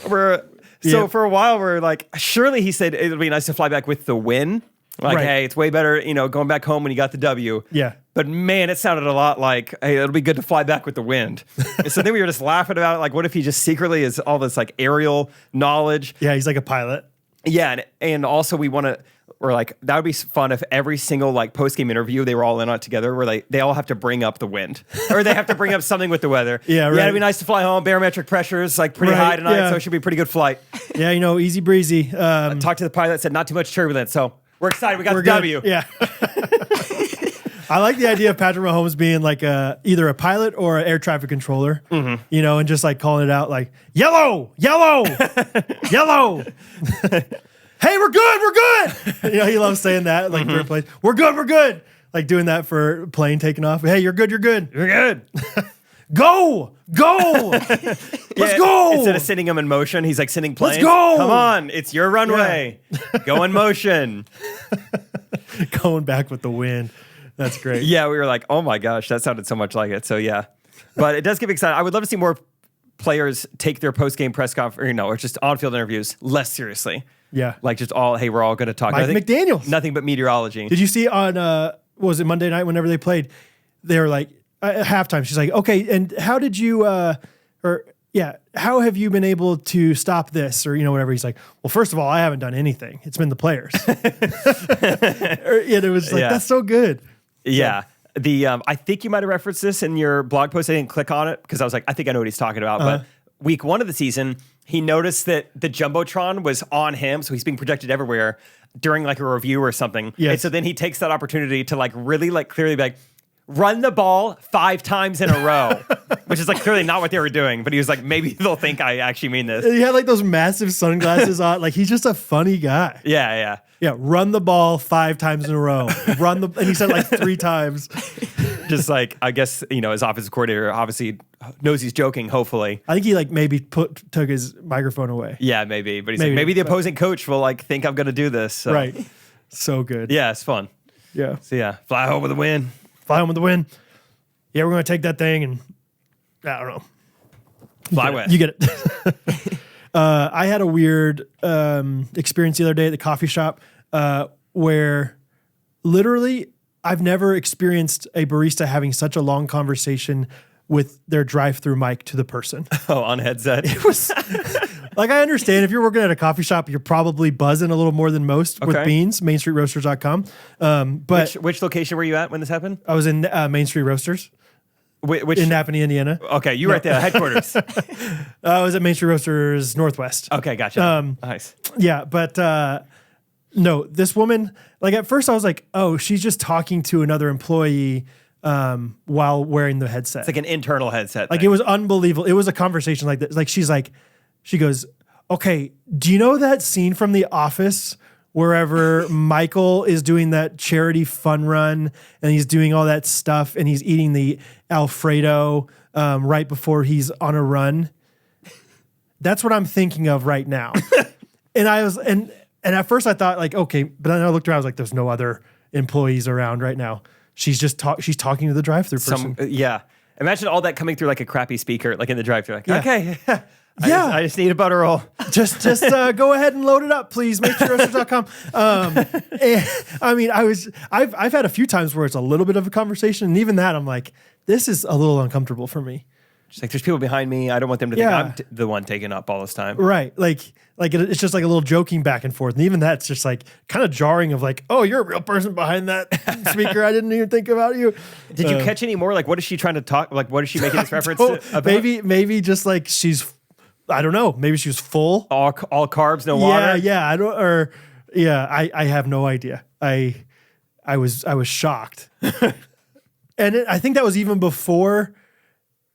For a while we're like, surely he said it'll be nice to fly back with the win. Like, Right. hey, it's way better, going back home when you got the W. Yeah. But man, it sounded a lot like, hey, it'll be good to fly back with the wind. And so then we were just laughing about it. Like, what if he just secretly is all this like aerial knowledge? Yeah, he's like a pilot. Yeah, and also we're like, that would be fun if every single like post-game interview they were all in on it together where they all have to bring up the wind or they have to bring up something with the weather. Yeah, right. Yeah, it'd be nice to fly home. Barometric pressure is like pretty Right, high tonight, yeah. so it should be a pretty good flight. Yeah, easy breezy. Talked to the pilot, said not too much turbulence, so we're excited. We got the good. W. Yeah. I like the idea of Patrick Mahomes being like either a pilot or an air traffic controller, and just like calling it out like, yellow, yellow, yellow. Hey, we're good. He loves saying that like third place. We're good. Like doing that for plane taking off. Hey, you're good. You're good. Go. Let's go. Instead of sending him in motion, he's like sending planes. Let's go. Come on, it's your runway. Go in motion. Going back with the wind. That's great. Yeah, we were like, oh my gosh, that sounded so much like it. So yeah, but it does get me excited. I would love to see more players take their post-game press conference, or just on-field interviews less seriously. Yeah. Like just hey, we're all going to talk. Mike McDaniels. Nothing but meteorology. Did you see on, was it Monday night whenever they played, they were like, at halftime, she's like, okay, and how did you, how have you been able to stop this? Or, whatever. He's like, well, first of all, I haven't done anything. It's been the players. And it was like, that's so good. Yeah. I think you might have referenced this in your blog post. I didn't click on it because I was like, I think I know what he's talking about. But week 1 of the season, he noticed that the Jumbotron was on him. So he's being projected everywhere during like a review or something. Yes. And so then he takes that opportunity to like really like clearly be like, run the ball 5 times in a row, which is like clearly not what they were doing. But he was like, maybe they'll think I actually mean this. He had like those massive sunglasses on. Like he's just a funny guy. Yeah. Yeah. Run the ball 5 times in a row. And he said like 3 times. Just like, I guess, his offensive coordinator obviously knows he's joking, hopefully. I think he like maybe took his microphone away. Yeah, maybe. But he's like, maybe the opposing coach will like think I'm going to do this. So. Right. So good. Yeah, it's fun. Yeah. So yeah, fly home with a win. Fly home with the win. Yeah, we're going to take that thing and I don't know. Fly west. You get it. I had a weird experience the other day at the coffee shop where literally I've never experienced a barista having such a long conversation with their drive-through mic to the person. Oh, on headset. It was like, I understand if you're working at a coffee shop, you're probably buzzing a little more than most with beans, mainstreetroasters.com. But which location were you at when this happened? I was in Main Street Roasters Which in Napanee, Indiana. Okay, you were at the headquarters. I was at Main Street Roasters Northwest. Okay, gotcha. Nice. Yeah, but no, this woman, like at first I was like, oh, she's just talking to another employee while wearing the headset. It's like an internal headset. Like thing. it was unbelievable. It was a conversation like this. Like she goes, okay, do you know that scene from The Office wherever Michael is doing that charity fun run and he's doing all that stuff and he's eating the Alfredo right before he's on a run? That's what I'm thinking of right now. And I was, and at first I thought like, okay, but then I looked around, I was like, there's no other employees around right now. She's just she's talking to the drive-through person. Yeah. Imagine all that coming through like a crappy speaker, like in the drive-thru. Like, Yeah. okay, Yeah. I just need a butter roll. Just go ahead and load it up, please. MakeSureRoasters.com. I mean, I've had a few times where it's a little bit of a conversation, and even that, I'm like, this is a little uncomfortable for me. She's like, there's people behind me. I don't want them to think Yeah. I'm the one taking up all this time. Right. Like it's just like a little joking back and forth. And even that's just like kind of jarring of like, oh, you're a real person behind that speaker. I didn't even think about you. Did you catch any more? Like, what is she trying to talk? Like, what is she making this reference to? About? Maybe just like I don't know. Maybe she was full. All carbs, no water. Yeah. I have no idea. I was shocked. And I think that was even before,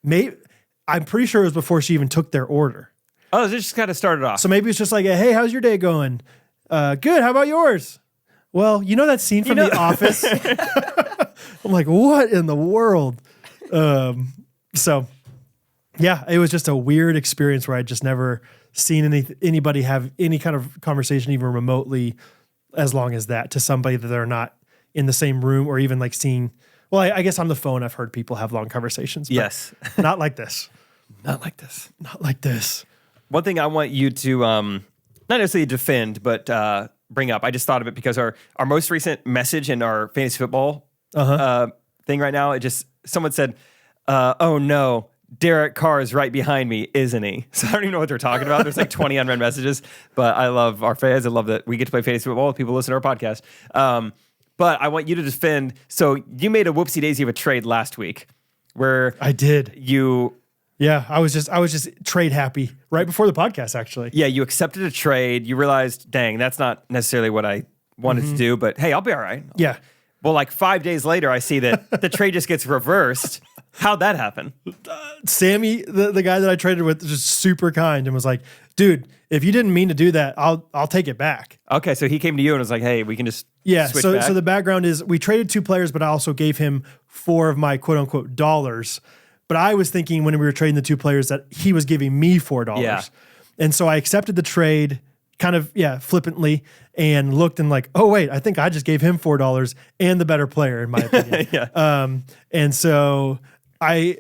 I'm pretty sure it was before she even took their order. Oh, this just kind of started off. So maybe it's just like, hey, how's your day going? Good. How about yours? Well, you know that scene from The Office? I'm like, what in the world? So yeah, it was just a weird experience where I'd just never seen anybody have any kind of conversation, even remotely, as long as that, to somebody that they're not in the same room or even like seeing. Well, I guess on the phone, I've heard people have long conversations. But yes. Not like this. Not like this. Not like this. One thing I want you to not necessarily defend, but bring up. I just thought of it because our most recent message in our fantasy football thing right now, someone said, oh no, Derek Carr is right behind me, isn't he? So I don't even know what they're talking about. There's like 20 unread messages, but I love our fans. I love that we get to play fantasy football with people listen to our podcast. But I want you to defend. So you made a whoopsie daisy of a trade last week where I did. Yeah, I was just trade happy right before the podcast, actually. Yeah, you accepted a trade. You realized, dang, that's not necessarily what I wanted to do, but hey, I'll be all right. Yeah. Well, like 5 days later, I see that the trade just gets reversed. How'd that happen? Sammy, the guy that I traded with, was just super kind and was like, dude, if you didn't mean to do that, I'll take it back. Okay, so he came to you and was like, hey, we can just switch back. So the background is we traded 2 players, but I also gave him 4 of my quote unquote dollars. But I was thinking when we were trading the 2 players that he was giving me $4. Yeah. And so I accepted the trade kind of, flippantly and looked and like, oh, wait, I think I just gave him $4 and the better player, in my opinion. Yeah. And so I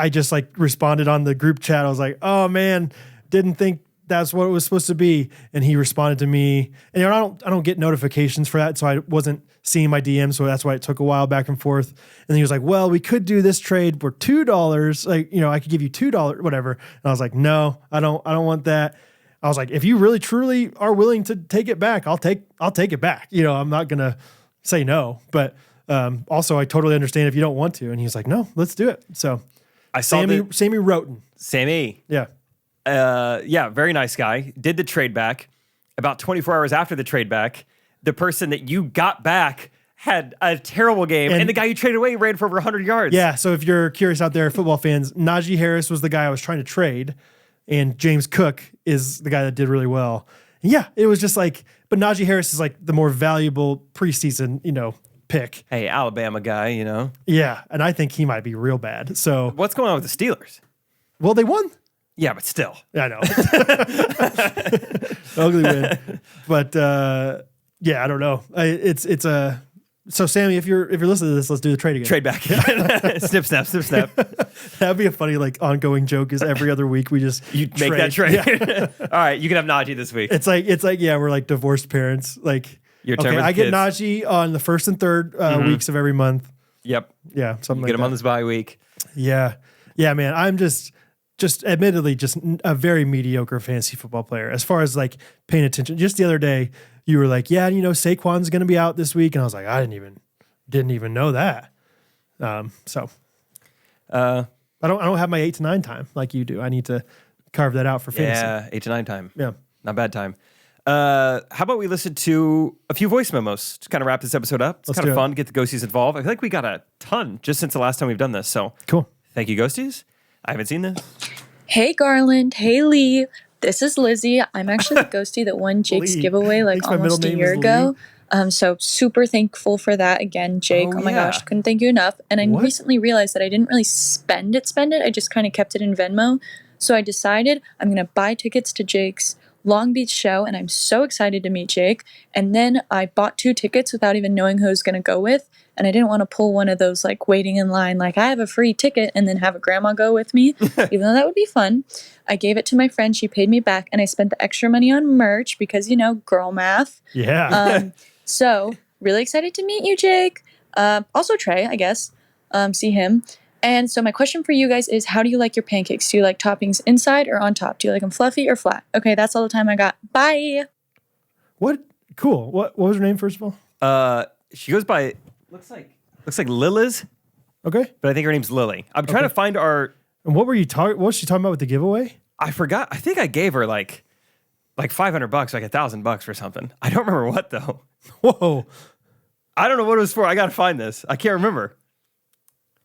just like responded on the group chat. I was like, oh man, didn't think that's what it was supposed to be. And he responded to me. And I don't get notifications for that, so I wasn't seeing my DM, so that's why it took a while back and forth. And then he was like, well, we could do this trade for $2. Like, I could give you $2, whatever. And I was like, no, I don't want that. I was like, if you really truly are willing to take it back, I'll take it back. I'm not gonna say no. But also I totally understand if you don't want to. And he's like, no, let's do it. So I saw Sammy Roten. Sammy. Yeah. Very nice guy. Did the trade back. About 24 hours after the trade back, the person that you got back had a terrible game, and the guy you traded away ran for over 100 yards. Yeah, so if you're curious out there, football fans, Najee Harris was the guy I was trying to trade, and James Cook is the guy that did really well. And yeah, it was just like, but Najee Harris is like the more valuable preseason, pick. Hey, Alabama guy, Yeah, and I think he might be real bad. So What's going on with the Steelers? well, they won. Yeah, but still. I know. Ugly win. But I don't know. It's a so Sammy, if you're listening to this, let's do the trade again. Trade back. Snip, snap, snip, snap. That'd be a funny ongoing joke. Is every other week we just You make that trade. Yeah. All right, you can have Najee this week. It's like we're like divorced parents. Like Your turn with I the get kids. Najee on the first and third weeks of every month. Yep. Yeah, something You like get him that. on this bye week. Yeah, man. I'm just admittedly just a very mediocre fantasy football player as far as like paying attention. Just the other day, you were like, yeah, Saquon's going to be out this week, and I was like, I didn't even know that. So I don't have my 8 to 9 time like you do. I need to carve that out for fantasy. Yeah, 8 to 9 time. Yeah. Not bad time. How about we listen to a few voice memos to kind of wrap this episode up? It's Let's kind do of it. fun to get the Ghosties involved. I feel like we got a ton just since the last time we've done this. So Cool. thank you, Ghosties. I haven't seen this. Hey Garland, hey Lee. This is Lizzie. I'm actually the ghostie that won Jake's Lee. giveaway like Thanks, my almost a middle name year is ago. So super thankful for that again, Jake. Oh, Oh my yeah. gosh, couldn't thank you enough. And I What? recently realized that I didn't really spend it. I just kind of kept it in Venmo. So I decided I'm gonna buy tickets to Jake's Long Beach show, and I'm so excited to meet Jake. And then I bought 2 tickets without even knowing who I was gonna go with. And I didn't want to pull one of those like waiting in line, like I have a free ticket and then have a grandma go with me, even though that would be fun. I gave it to my friend. She paid me back, and I spent the extra money on merch because, girl math. Yeah. So really excited to meet you, Jake. Also Trey, I guess. See him. And so my question for you guys is, how do you like your pancakes? Do you like toppings inside or on top? Do you like them fluffy or flat? Okay, that's all the time I got. Bye. What? Cool. What was her name, first of all? She goes by looks like Liliz, Okay. but I think her name's Lily. I'm trying to find our. And what were you talking? What was she talking about with the giveaway? I forgot. I think I gave her like $500, like $1,000 for something. I don't remember what though. Whoa. I don't know what it was for. I got to find this. I can't remember.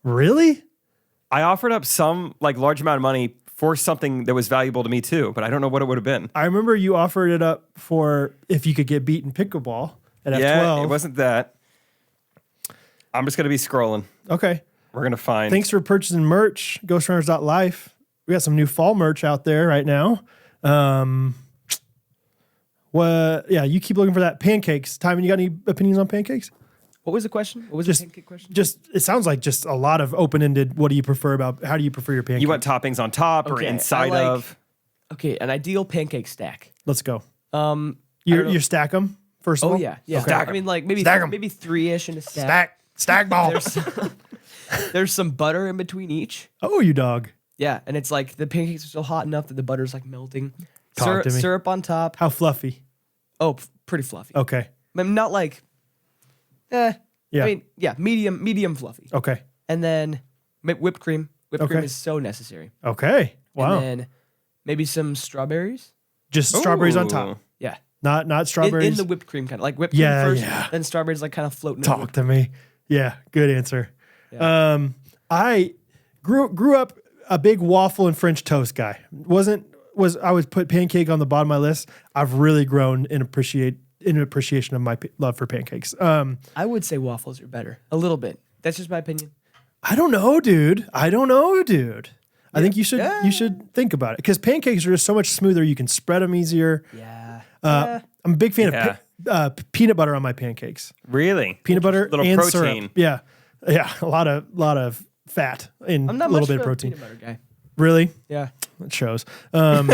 Really? I offered up some like large amount of money for something that was valuable to me too, but I don't know what it would have been. I remember you offered it up for if you could get beat in pickleball at F12. Yeah, it wasn't that. I'm just going to be scrolling. Okay. We're going to find. Thanks for purchasing merch. Ghostrunners.life. We got some new fall merch out there right now. Yeah, you keep looking for that. Pancakes. Timon, you got any opinions on pancakes? What was the question? What was the pancake question? It sounds like just a lot of open-ended. What do you prefer about? How do you prefer your pancakes? You want toppings on top or Okay, inside I like- of? Okay, an ideal pancake stack. Let's go. I don't know. You stack them first of Oh all. yeah, yeah. Stack I mean, like maybe Stack 'em. maybe 3-ish in a stack. Stack ball. There's some butter in between each. Oh, you dog. Yeah, and it's like the pancakes are so hot enough that the butter's like melting. Talk to me. Syrup on top. How fluffy? Oh, pretty fluffy. Okay. I mean, not like, Yeah. I mean, yeah, medium fluffy. Okay. And then whipped cream. Whipped cream Okay. is so necessary. Okay. Wow. And then maybe some strawberries. Just strawberries on Ooh. top. Yeah. Not strawberries. In the whipped cream kind of like whipped cream Yeah, first, yeah. then strawberries like kind of floating Talk over. to me. Yeah, good answer. Yeah. I grew up a big waffle and French toast guy. I would put pancake on the bottom of my list. I've really grown in appreciation of my love for pancakes. I would say waffles are better. A little bit. That's just my opinion. I don't know, dude. I think you should think about it because pancakes are just so much smoother. You can spread them easier. Yeah. I'm a big fan of peanut butter on my pancakes. Really? Peanut butter Little and protein. syrup. Yeah, a lot of fat and I'm a not little much bit of of a protein. peanut butter guy. Really? Yeah. It shows. No, I'm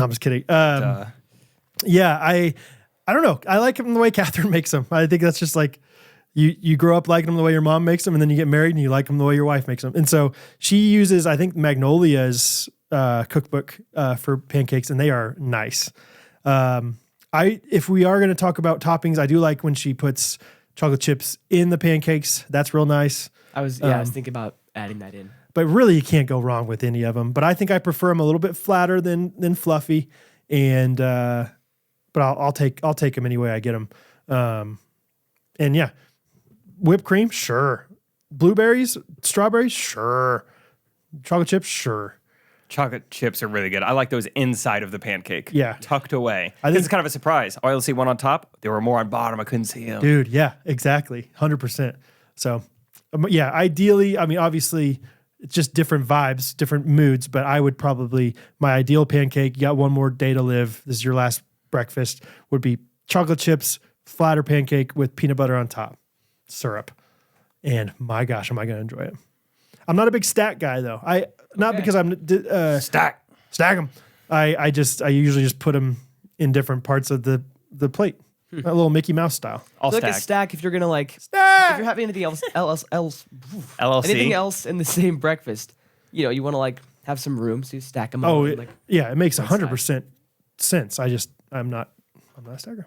just kidding. Yeah, I don't know. I like them the way Catherine makes them. I think that's just like you grow up liking them the way your mom makes them, and then you get married and you like them the way your wife makes them. And so she uses, I think, Magnolia's cookbook for pancakes, and they are nice. If we are going to talk about toppings, I do like when she puts chocolate chips in the pancakes. That's real nice. I was thinking about adding that in. But really, you can't go wrong with any of them. But I think I prefer them a little bit flatter than fluffy. And but I'll take them any way I get them. And yeah, whipped cream, sure. Blueberries, strawberries, sure. Chocolate chips, sure. Chocolate chips are really good. I like those inside of the pancake. Yeah. Tucked away. I I think- think it's kind of a surprise. I only see one on top. There were more on bottom. I couldn't see them. Dude, yeah, exactly. 100%. So, yeah, ideally, I mean, obviously, it's just different vibes, different moods, but I would probably, my ideal pancake, you got one more day to live, this is your last breakfast, would be chocolate chips, flatter pancake with peanut butter on top, syrup. And my gosh, am I going to enjoy it. I'm not a big stack guy, though. Not because I'm stack them. I usually just put them in different parts of the plate, a little Mickey Mouse style. I'll Look stack. at stack if you're gonna like if you're having anything else LLC. anything else in the same breakfast, you want to like have some room, so you stack them. Oh, like yeah, it makes 100% sense. I'm not a stacker.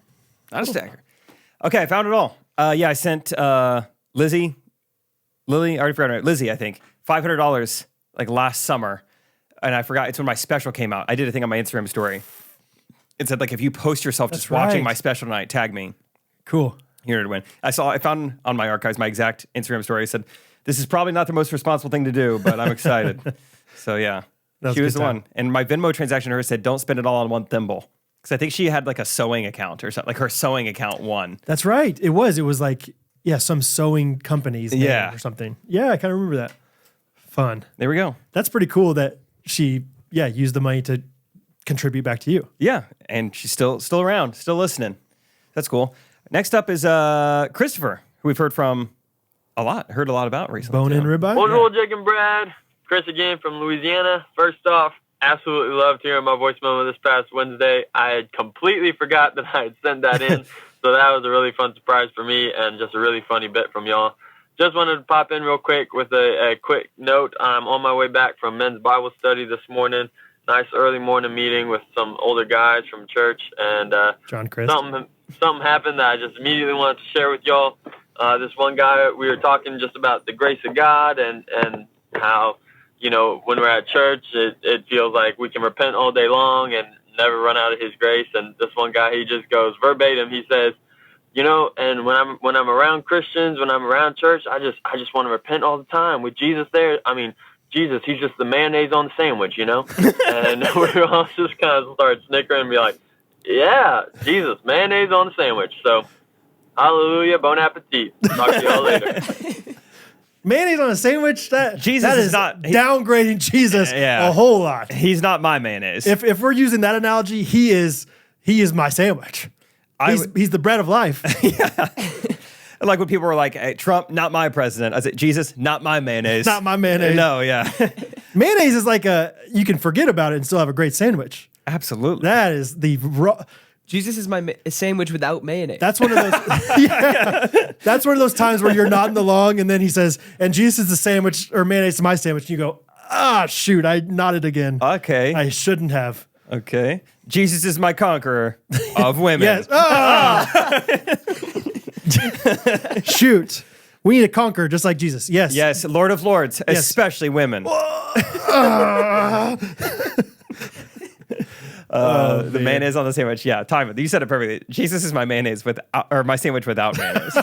Not a stacker. Okay, I found it all. Yeah, I sent Lily, I already forgot her name. Lizzie, I think, $500 like last summer. And I forgot, it's when my special came out. I did a thing on my Instagram story. It said, like, if you post yourself just watching right. my special tonight, tag me. Cool. You're to win. I found on my archives my exact Instagram story. I said, this is probably not the most responsible thing to do, but I'm excited. So yeah, That's she was good the time. one. And my Venmo transaction to her said, don't spend it all on one thimble. Because I think she had like a sewing account or something, like her sewing account won. That's right. It was like, yeah, some sewing company's name Yeah. or something. Yeah, I kind of remember that. Fun. There we go. That's pretty cool that she, used the money to contribute back to you. Yeah, and she's still around, still listening. That's cool. Next up is Christopher, who we've heard from heard a lot about recently. Bone in too. ribeye? Bonjour, Jake and Brad. Chris again from Louisiana. First off, absolutely loved hearing my voice memo this past Wednesday. I had completely forgot that I had sent that in, so that was a really fun surprise for me and just a really funny bit from y'all. just wanted to pop in real quick with a quick note. I'm on my way back from men's Bible study this morning. Nice early morning meeting with some older guys from church, and John Chris. something happened that I just immediately wanted to share with y'all. This one guy, we were talking just about the grace of God and how, when we're at church, it feels like we can repent all day long and never run out of his grace. And this one guy, he just goes verbatim. He says, and when I'm around Christians, when I'm around church, I just want to repent all the time. With Jesus there, I mean, Jesus, he's just the mayonnaise on the sandwich, And we all just kind of started snickering and be like, yeah, Jesus, mayonnaise on the sandwich. So, hallelujah, bon appetit. Talk to y'all later. Mayonnaise on a sandwich? Jesus that is not downgrading Jesus Yeah. a whole lot. He's not my mayonnaise. If we're using that analogy, he is my sandwich. He's the bread of life. Like when people were like, hey, Trump, not my president. I said, Jesus, not my mayonnaise. Not my mayonnaise. No, yeah. Mayonnaise is like you can forget about it and still have a great sandwich. Absolutely. That is the Jesus is my sandwich without mayonnaise. That's one of those. That's one of those times where you're nodding along, and then he says, "And Jesus is the sandwich, or mayonnaise is my sandwich." And you go, shoot, I nodded again. Okay. I shouldn't have. Okay. Jesus is my conqueror of women. Yes. Shoot. We need to conquer just like Jesus. Yes. Yes, Lord of Lords, Yes. especially women. The mayonnaise on the sandwich. Yeah, Timon, you said it perfectly. Jesus is my mayonnaise or my sandwich without mayonnaise.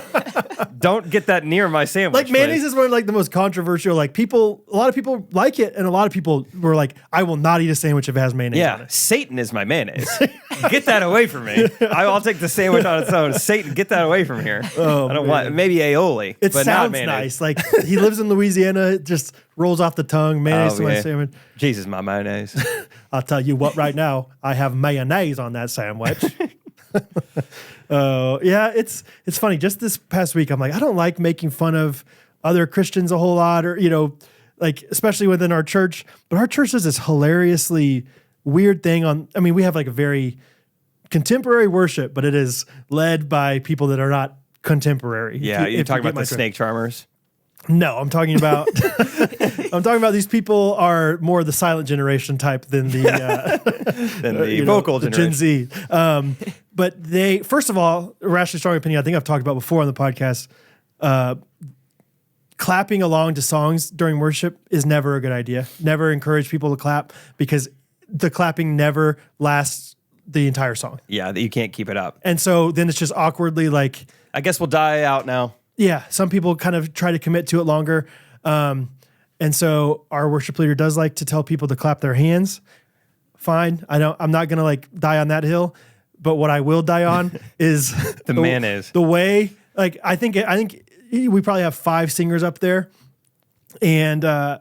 Don't get that near my sandwich. Like mayonnaise please. is one of like the most controversial. Like a lot of people like it, and a lot of people were like, "I will not eat a sandwich if it has mayonnaise on Yeah, it." Satan is my mayonnaise. Get that away from me. I'll take the sandwich on its own. Satan, get that away from here. Oh, I don't man. want maybe aioli, It but not sounds mayonnaise. nice. Like he lives in Louisiana. It just rolls off the tongue. Mayonnaise to my yeah. sandwich. Jesus, my mayonnaise. I'll tell you what. Right now, I have mayonnaise on that sandwich. Yeah, it's funny. Just this past week, I'm like, I don't like making fun of other Christians a whole lot, or like especially within our church. But our church does this hilariously weird thing. We have like a very contemporary worship, but it is led by people that are not contemporary. Yeah, If you're you talking get about my the drift. snake charmers. No, I'm talking about these people are more the silent generation type than the Vocal the generation. Gen Z. But they, first of all, rationally strong opinion, I think I've talked about before on the podcast. Clapping along to songs during worship is never a good idea. Never encourage people to clap, because the clapping never lasts the entire song. Yeah, that you can't keep it up. And so then it's just awkwardly like, I guess we'll die out now. yeah, some people kind of try to commit to it longer. And so our worship leader does like to tell people to clap their hands. Fine. I'm not going to like die on that hill, but what I will die on is The mayonnaise. The way, like, I think we probably have 5 singers up there, and I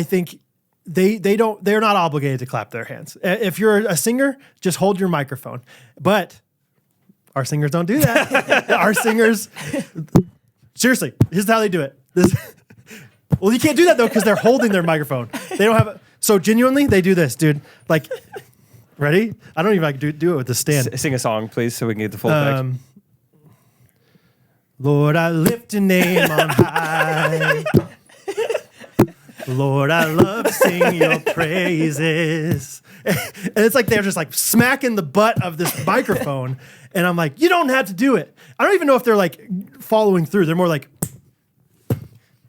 think they're not obligated to clap their hands. If you're a singer, just hold your microphone. But our singers don't do that. Our singers, seriously, here's how they do it. Well, you can't do that though, because they're holding their microphone. They don't have so genuinely, they do this, dude. Like, ready? I don't even like do it with the stand. Sing a song, please, so we can get the full effect. Lord, I lift your name on high. Lord, I love to sing your praises. And it's like they're just like smacking the butt of this microphone. And I'm like, you don't have to do it. I don't even know if they're like following through. They're more like,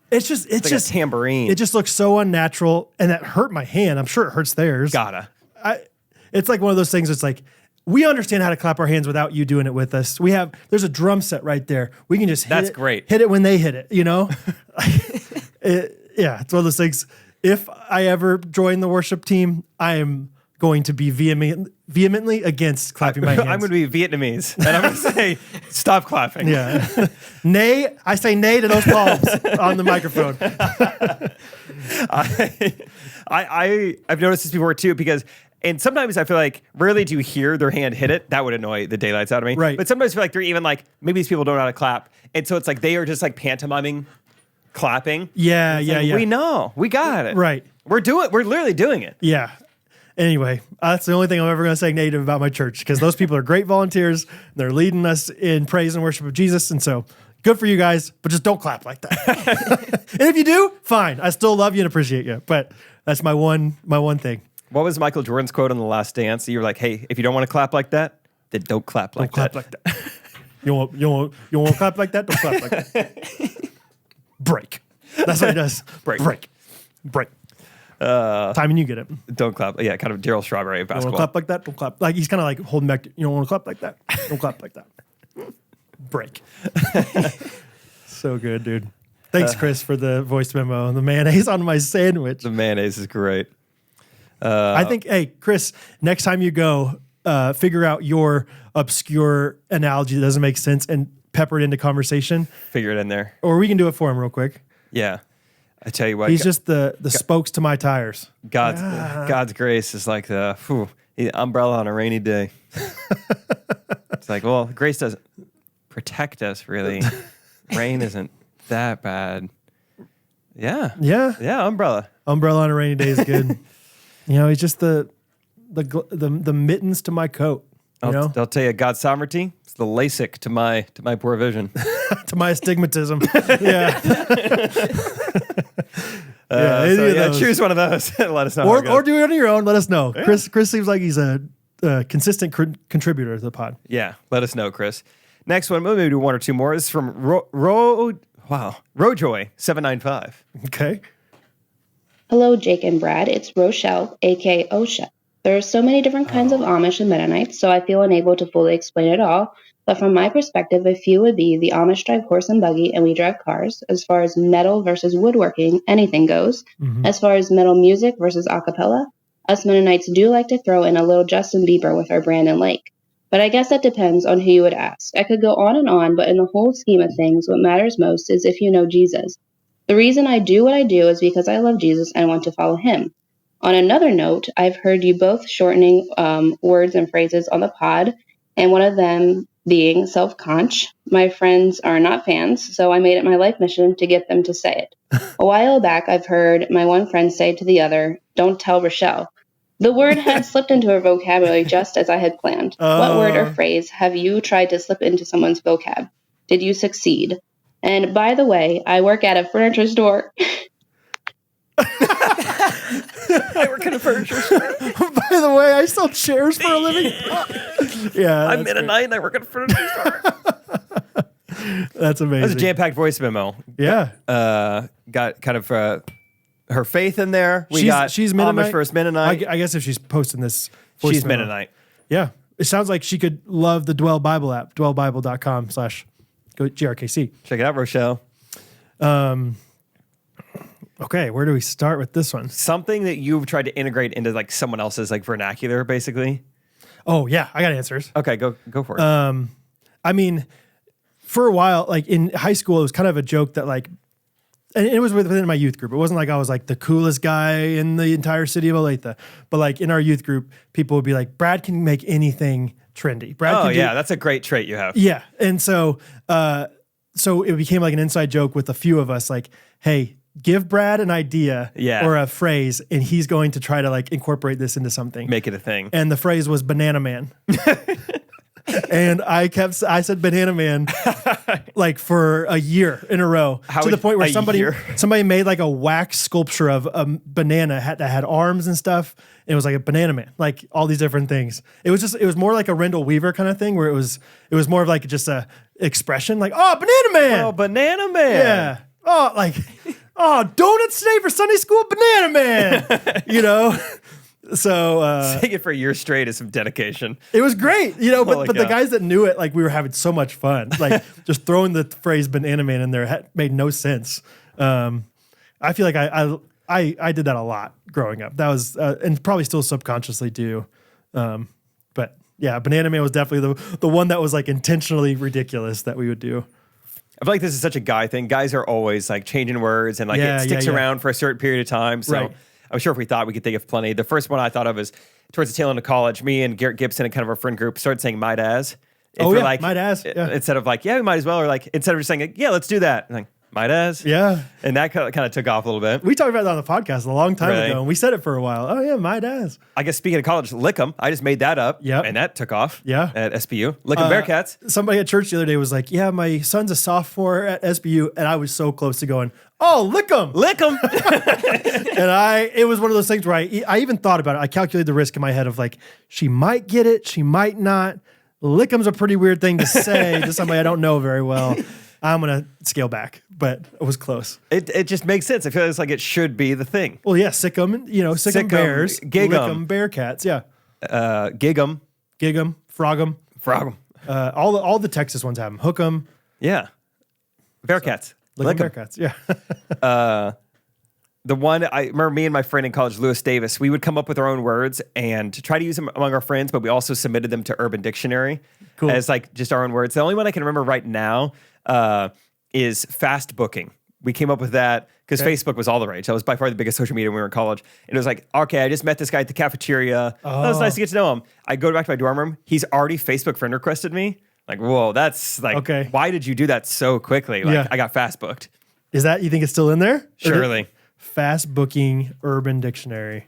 it's just like a tambourine. It just looks so unnatural. And that hurt my hand. I'm sure it hurts theirs. Gotta. It's like one of those things. It's like, we understand how to clap our hands without you doing it with us. There's a drum set right there. We can just hit it when they hit it, Yeah, it's one of those things. If I ever join the worship team, I am going to be vehemently against clapping my hands. I'm going to be Vietnamese, and I'm going to say, stop clapping. Yeah. Nay, I say nay to those palms on the microphone. I've noticed this before too, and sometimes I feel like rarely do you hear their hand hit it. That would annoy the daylights out of me. Right. But sometimes I feel like they're even like, maybe these people don't know how to clap. And so it's like they are just like pantomiming clapping. Yeah, It's yeah, like, yeah. We know. We got it. Right. We're literally doing it. Yeah. Anyway, that's the only thing I'm ever going to say negative about my church, because those people are great volunteers. They're leading us in praise and worship of Jesus. And so Good for you guys, but just don't clap like that. And if you do, fine. I still love you and appreciate you. But that's my one thing. What was Michael Jordan's quote on The Last Dance? You were like, hey, if you don't want to clap like that, then don't clap like that. Don't clap like that. You want to clap like that? Don't clap like that. Break. That's what he does. Break. Timing, you get it. Don't clap. Yeah, kind of Daryl Strawberry of You want basketball. to clap like that? Don't clap. Like he's kind of like holding back. You don't want to clap like that? Don't clap like that. Break. So good, dude. Thanks, Chris, for the voice memo. The mayonnaise on my sandwich. The mayonnaise is great. I think, hey, Chris, next time you go, figure out your obscure analogy that doesn't make sense and pepper it into conversation. Figure it in there. Or we can do it for him real quick. Yeah. I tell you what. He's just the spokes to my tires. God's grace is like the umbrella on a rainy day. It's like, well, grace doesn't protect us, really. Rain isn't that bad. Yeah. Yeah, umbrella. Umbrella on a rainy day is good. He's just the mittens to my coat. I'll tell you, God's sovereignty is the LASIK to my poor vision. To my astigmatism. Choose one of those. Let us know. Or do it on your own. Let us know. Yeah. Chris seems like he's a consistent contributor to the pod. Yeah, let us know, Chris. Next one, maybe do one or two more. This is from Rojoy795. Okay. Hello, Jake and Brad. It's Rochelle, aka OSHA. There are so many different kinds of Amish and Mennonites, so I feel unable to fully explain it all. But from my perspective, a few would be the Amish drive horse and buggy and we drive cars. As far as metal versus woodworking, anything goes. Mm-hmm. As far as metal music versus a cappella, us Mennonites do like to throw in a little Justin Bieber with our Brandon Lake. But I guess that depends on who you would ask. I could go on, but in the whole scheme of things, what matters most is if you know Jesus. The reason I do what I do is because I love Jesus and want to follow him. On another note, I've heard you both shortening words and phrases on the pod, and one of them being self-conch. My friends are not fans, so I made it my life mission to get them to say it. A while back, I've heard my one friend say to the other, "Don't tell Rochelle." The word had slipped into her vocabulary just as I had planned. What word or phrase have you tried to slip into someone's vocab? Did you succeed? And by the way, I work at a furniture store. I work at a furniture store. By the way, I sell chairs for a living. Yeah, I'm Mennonite and I work at a furniture store. That's amazing. That's a jam-packed voice memo. Yeah. Got kind of her faith in there. She's Mennonite. Amish versus Mennonite. I guess if she's posting this voice she's memo. Mennonite. Yeah. It sounds like she could love the Dwell Bible app, dwellbible.com/GRKC. Check it out, Rochelle. Okay, where do we start with this one? Something that you've tried to integrate into like someone else's like vernacular, basically. Oh yeah, I got answers. Okay, go for it. I mean, for a while, like in high school, it was kind of a joke that like, and it was within my youth group. It wasn't like I was like the coolest guy in the entire city of Olathe, but like in our youth group, people would be like, "Brad can make anything trendy." That's a great trait you have. Yeah, and so it became like an inside joke with a few of us, like, "Hey, give Brad an idea or a phrase, and he's going to try to like incorporate this into something. Make it a thing." And the phrase was Banana Man. And I said Banana Man like for a year in a row to the point where somebody made like a wax sculpture of a banana that had arms and stuff. And it was like a Banana Man, like all these different things. It was more like a Rendell Weaver kind of thing where it was more of like just a expression like, "Oh, Banana Man." Oh, Banana Man. Yeah. Oh, like, "Oh, donuts today for Sunday school, Banana Man." So saying it for a year straight is some dedication. It was great, but the guys that knew it, like we were having so much fun. Like just throwing the phrase Banana Man in there made no sense. I feel like I did that a lot growing up. That was and probably still subconsciously do. But yeah, Banana Man was definitely the one that was like intentionally ridiculous that we would do. I feel like this is such a guy thing. Guys are always like changing words and like it sticks around for a certain period of time. So right. I'm sure if we thought, we could think of plenty. The first one I thought of is towards the tail end of college. Me and Garrett Gibson and kind of our friend group started saying "might as." Might as. Yeah. Instead of like, "Yeah, we might as well," or like instead of just saying, "Yeah, let's do that," like, Might as. Yeah. And that kind of took off a little bit. We talked about that on the podcast a long time Really? ago, and we said it for a while. Oh, yeah, my dad's. I guess speaking of college, lick 'em. I just made that up. Yep. And that took off. Yeah. At SBU. Lick 'em Bearcats. Somebody at church the other day was like, yeah, my son's a sophomore at SBU, and I was so close to going, oh, lick 'em. Lick 'em. And it was one of those things where I even thought about it. I calculated the risk in my head of like, she might get it, she might not. Lick 'em's a pretty weird thing to say to somebody I don't know very well. I'm going to scale back, but it was close. It just makes sense. I feel like it should be the thing. Well, yeah, sick 'em, sick 'em bears, gig lick 'em. 'em Bearcats, yeah. Gig 'em. Gig 'em, frog 'em. Frog 'em. All the Texas ones have them. Hook 'em, Yeah. Bearcats. lick 'em Lick 'em. Bearcats, yeah. The one I remember, me and my friend in college, Lewis Davis, we would come up with our own words and try to use them among our friends, but we also submitted them to Urban Dictionary Cool. as like just our own words. The only one I can remember right now is fast booking. We came up with that because Facebook was all the rage. That was by far the biggest social media when we were in college. And it was like, okay, I just met this guy at the cafeteria. Oh. That was nice to get to know him. I go back to my dorm room. He's already Facebook friend requested me. Like, whoa, that's like, Okay. why did you do that so quickly? Like, Yeah. I got fast booked. You think it's still in there? Surely. Fast booking Urban Dictionary.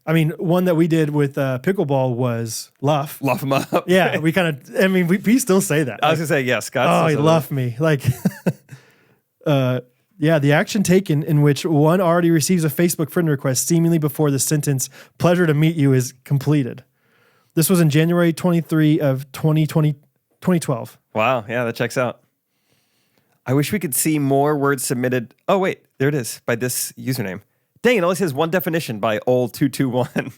I mean, one that we did with pickleball was luff. Luff him up. Yeah, we still say that. I was gonna say yes, Scott. Oh, he luffed me. Like, yeah, the action taken in which one already receives a Facebook friend request seemingly before the sentence "pleasure to meet you" is completed. This was in January 23 of 2012. Wow, yeah, that checks out. I wish we could see more words submitted. Oh wait, there it is by this username. Dang, it only says one definition by old221.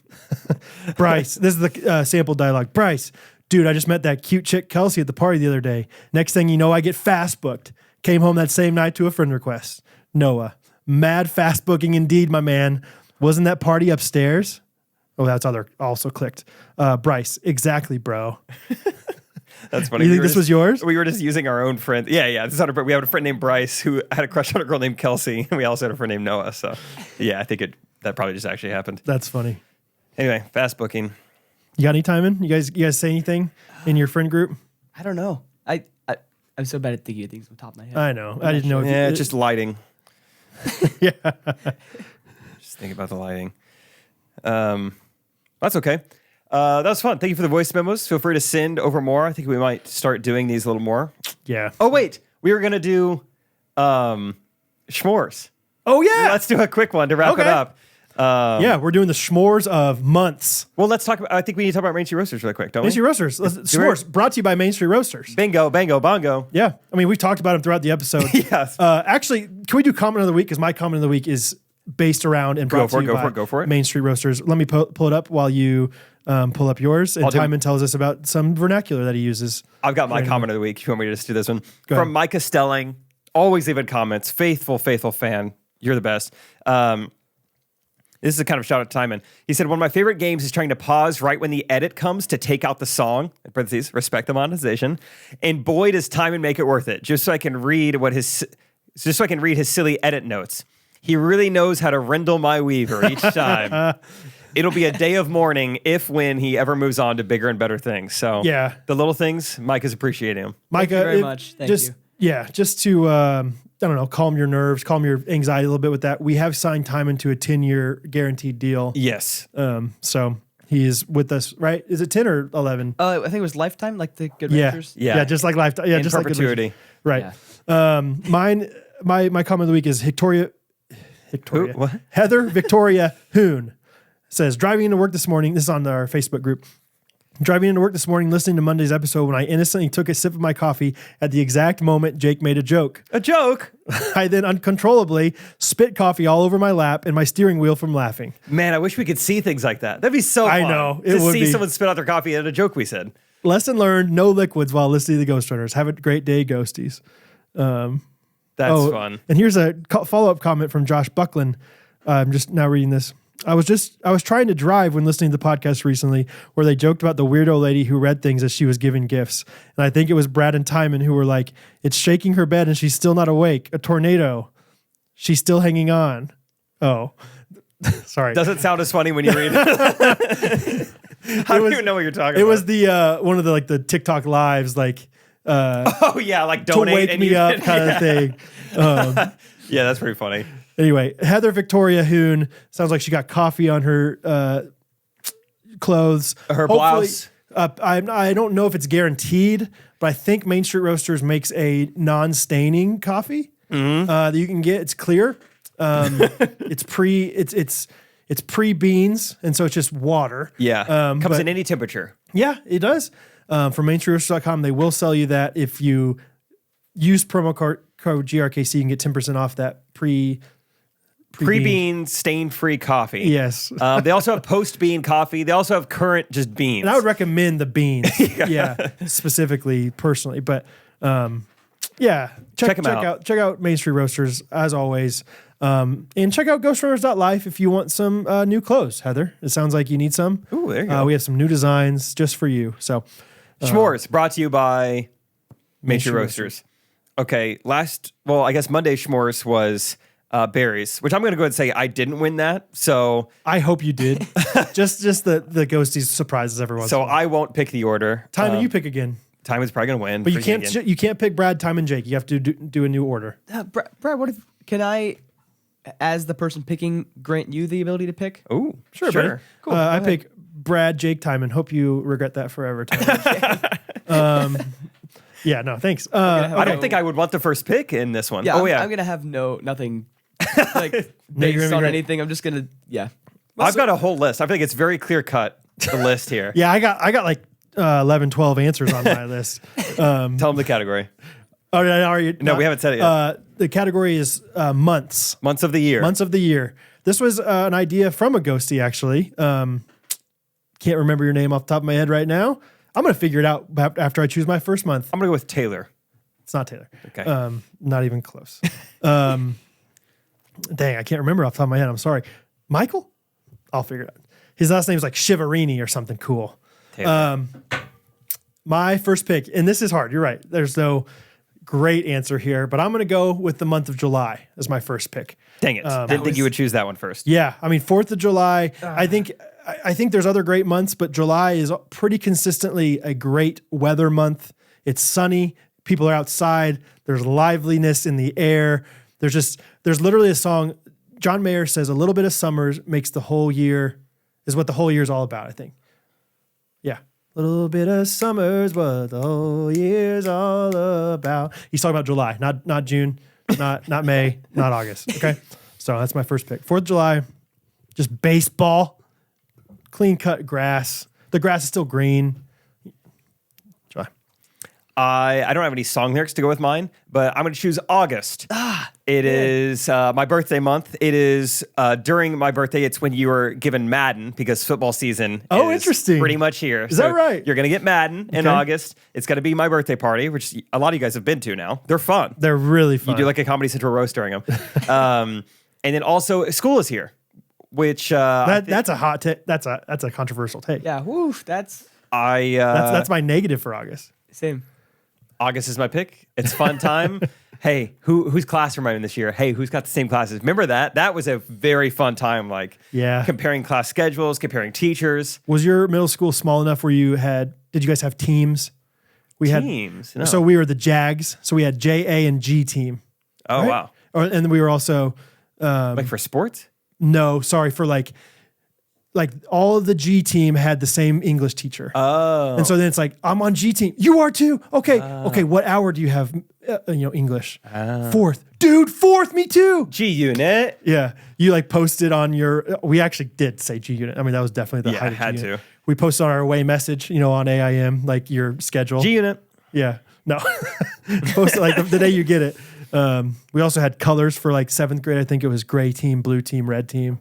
Bryce, this is the sample dialogue. Bryce, dude, I just met that cute chick Kelsey at the party the other day. Next thing you know, I get fast booked. Came home that same night to a friend request. Noah, mad fast booking indeed, my man. Wasn't that party upstairs? Oh, that's other also clicked. Bryce, exactly, bro. That's funny. You think this was yours? We were just using our own friend. Yeah. This is we had a friend named Bryce who had a crush on a girl named Kelsey, and we also had a friend named Noah. So, yeah, I think that probably just actually happened. That's funny. Anyway, fast booking. You got any time in? You guys say anything in your friend group? I don't know. I'm so bad at thinking of things on the top of my head. I know. I didn't know. Yeah, it's just lighting. Yeah. Just think about the lighting. That's okay. That was fun. Thank you for the voice memos. Feel free to send over more. I think we might start doing these a little more. Yeah. Oh, wait. We were going to do s'mores. Oh, yeah. Let's do a quick one to wrap it up. Yeah, we're doing the s'mores of months. Well, let's talk about, I think we need to talk about Main Street Roasters really quick, don't Main Street we? Roasters. S'mores brought to you by Main Street Roasters. Bingo, bango, bongo. Yeah. I mean, we've talked about them throughout the episode. Yes. Actually, can we do comment of the week? Because my comment of the week is based around and brought to you by go for it. Main Street Roasters. Let me pull it up while you pull up yours. And Timon tells us about some vernacular that he uses. I've got my comment of the week. If you want me to just do this one. Go From ahead. Micah Stelling. Always leaving comments. Faithful fan. You're the best. This is a kind of shout out to Timon. He said, one of my favorite games is trying to pause right when the edit comes to take out the song, in parentheses, respect the monetization. And boy, does Timon make it worth it, just so I can read his silly edit notes. He really knows how to rendle my weaver each time. It'll be a day of mourning when he ever moves on to bigger and better things. So Yeah. the little things, Mike is appreciating them. Micah, Thank you very much. Thank you. Yeah, just to, I don't know, calm your nerves, calm your anxiety a little bit with that. We have signed Timon to a 10-year guaranteed deal. Yes. So he is with us, right? Is it 10 or 11? I think it was Lifetime, like the Good Yeah. Ranchers. Yeah. Yeah, just like Lifetime. Yeah, In just perpetuity. like Good Ranchers. Right. My comment of the week is Victoria. Who? What? Heather Victoria Hoon says, driving into work this morning, this is on our Facebook group. Driving into work this morning, listening to Monday's episode when I innocently took a sip of my coffee at the exact moment Jake made a joke. A joke? I then uncontrollably spit coffee all over my lap and my steering wheel from laughing. Man, I wish we could see things like that. That'd be so fun. I know, To it would see be. someone spit out their coffee at a joke we said. Lesson learned, no liquids while listening to the Ghostrunners. Have a great day, ghosties. That's fun. And here's a follow-up comment from Josh Buckland. I'm just now reading this. I was trying to drive when listening to the podcast recently where they joked about the weirdo lady who read things as she was giving gifts. And I think it was Brad and Timon who were like, it's shaking her bed and she's still not awake. A tornado. She's still hanging on. Oh, sorry. Doesn't sound as funny when you read it. I don't even know what you're talking about. It was the one of the TikTok lives, like Oh yeah, like to donate wake and me you up can- kind of thing. Yeah, that's pretty funny. Anyway, Heather Victoria Hoon sounds like she got coffee on her clothes. Her Hopefully- blouse. I don't know if it's guaranteed, but I think Main Street Roasters makes a non-staining coffee that you can get. It's clear. It's pre beans, and so it's just water. Yeah, comes but- in any temperature. Yeah, it does. From mainstreetroasters.com, they will sell you that if you use promo code GRKC, you can get 10% off that Pre-bean, stain-free coffee. Yes. They also have post-bean coffee. They also have current just beans. And I would recommend the beans. Yeah, specifically, personally. But yeah, Check 'em out. Check out Main Street Roasters as always. And check out Ghostrunners.life if you want some new clothes, Heather. It sounds like you need some. Ooh, there you go. We have some new designs just for you. So S'mores, brought to you by Main Street Street Roasters. Okay, I guess Monday S'mores was berries, which I'm going to go ahead and say I didn't win that. So I hope you did. just the ghosties surprises everyone. so I won't pick the order. Timon, you pick again. Timon's probably going to win. But you Freaking can't again. you can't pick Brad, Time, and Jake. You have to do a new order. Brad, what if can I, as the person picking, grant you the ability to pick? Ooh, Sure, buddy. Cool. I Go pick Brad, Jake, Timon. Hope you regret that forever. Timon. Yeah, no, thanks. I don't think I would want the first pick in this one. Yeah, oh yeah, I'm gonna have nothing like you're based gonna on be anything. I'm just gonna I've got a whole list. I think it's very clear cut. The list here. Yeah, I got like 11, 12 answers on my list. Tell them the category. Oh, yeah, are you? No, we haven't said it yet. The category is months. Months of the year. Months of the year. This was an idea from a ghostie, actually. Can't remember your name off the top of my head right now. I'm going to figure it out after I choose my first month. I'm going to go with Taylor. It's not Taylor. Okay. Not even close. Dang, I can't remember off the top of my head. I'm sorry. Michael? I'll figure it out. His last name is like Shivarini or something cool. Taylor. My first pick, and this is hard. You're right. There's no great answer here, but I'm going to go with the month of July as my first pick. Dang it. Didn't think you would choose that one first. Yeah, I mean 4th of July. I think there's other great months, but July is pretty consistently a great weather month. It's sunny. People are outside. There's liveliness in the air. There's literally a song. John Mayer says a little bit of summer makes the whole year, is what the whole year is all about, I think. Yeah. A little bit of summer's what the whole year's all about. He's talking about July, not June, not May, not August. Okay. So that's my first pick. 4th of July, just baseball, clean cut grass. The grass is still green. July. I don't have any song lyrics to go with mine, but I'm going to choose August. It is my birthday month. It is during my birthday. It's when you were given Madden because football season Oh, is interesting. pretty much here. Is that right? You're going to get Madden in Okay. August. It's going to be my birthday party, which a lot of you guys have been to now. They're fun. They're really fun. You do like a Comedy Central roast during them. And then also school is here, which that's a hot take. That's a controversial take. Yeah, woo, that's That's my negative for August. same. August is my pick. It's fun time. Hey, whose classroom am I in this year? Hey, who's got the same classes? Remember that? That was a very fun time. Like, Yeah. comparing class schedules, comparing teachers. Was your middle school small enough where did you guys have teams? We Teams? had, No. so we were the Jags. So we had J, A, and G team. Oh right? wow! And then we were also, Like for sports? no, sorry, for like all of the G team had the same English teacher. Oh, And so then it's like, I'm on G team. You are too. Okay. Okay. What hour do you have, English? 4th. Dude, 4th, me too. G Unit. Yeah. You like posted on we actually did say G Unit. I mean, that was definitely the Yeah, height of had G Unit. to. We posted on our away message, on AIM, like your schedule. G Unit. Yeah. No. Posted like the day you get it. We also had colors for like 7th grade. I think it was gray team, blue team, red team.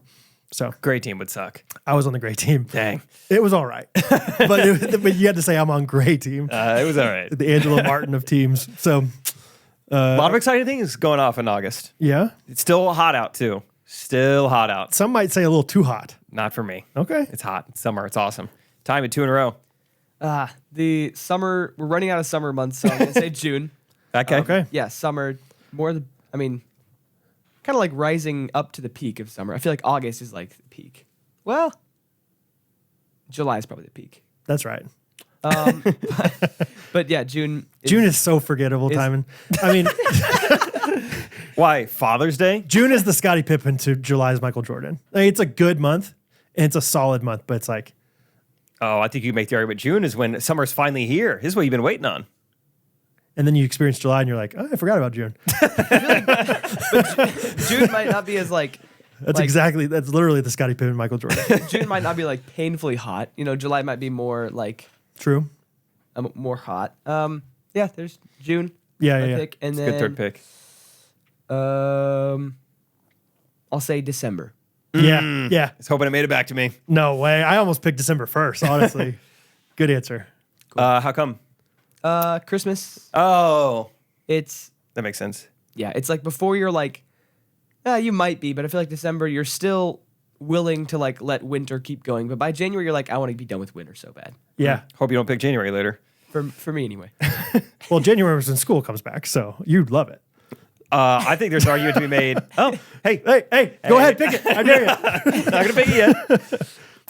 So Great team would suck. I was on the gray team. Dang. It was all right. but you had to say I'm on gray team. It was all right. The Angelo Martin of teams. So A lot of exciting things going off in August. yeah. It's still hot out too. Still hot out. Some might say a little too hot. Not for me. Okay. It's hot. It's summer. It's awesome. Time at 2 in a row. The summer, we're running out of summer months, so I'm gonna say June. Okay. Okay. Yeah, summer. Kind of like rising up to the peak of summer. I feel like August is like the peak. Well, July is probably the peak. That's right. But yeah, June. June is so forgettable, Timon. I mean, Why? Father's Day? June is the Scottie Pippen to July's Michael Jordan. Like, it's a good month and it's a solid month, but it's like, Oh, I think you can make the argument. June is when summer's finally here. This is what you've been waiting on. and then you experience July and you're like, oh, I forgot about June. June might not be as like. That's literally the Scottie Pippen, Michael Jordan. June might not be like painfully hot. You know, July might be more like True. more hot. Yeah, there's June. Yeah, my yeah. pick, and Good then third pick. I'll say December. Yeah, yeah. I was hoping it made it back to me. No way. I almost picked December 1st, honestly. Good answer. How come? Christmas. Oh, It's that makes sense. it's like before you're like, you might be, but I feel like December you're still willing to like let winter keep going. But by January you're like, I want to be done with winter so bad. Yeah. Hope you don't pick January later. For me anyway. Well, January was when school comes back, so you'd love it. I think there's an argument to be made. Oh, hey, Go ahead, pick it. I dare you. not gonna pick it yet.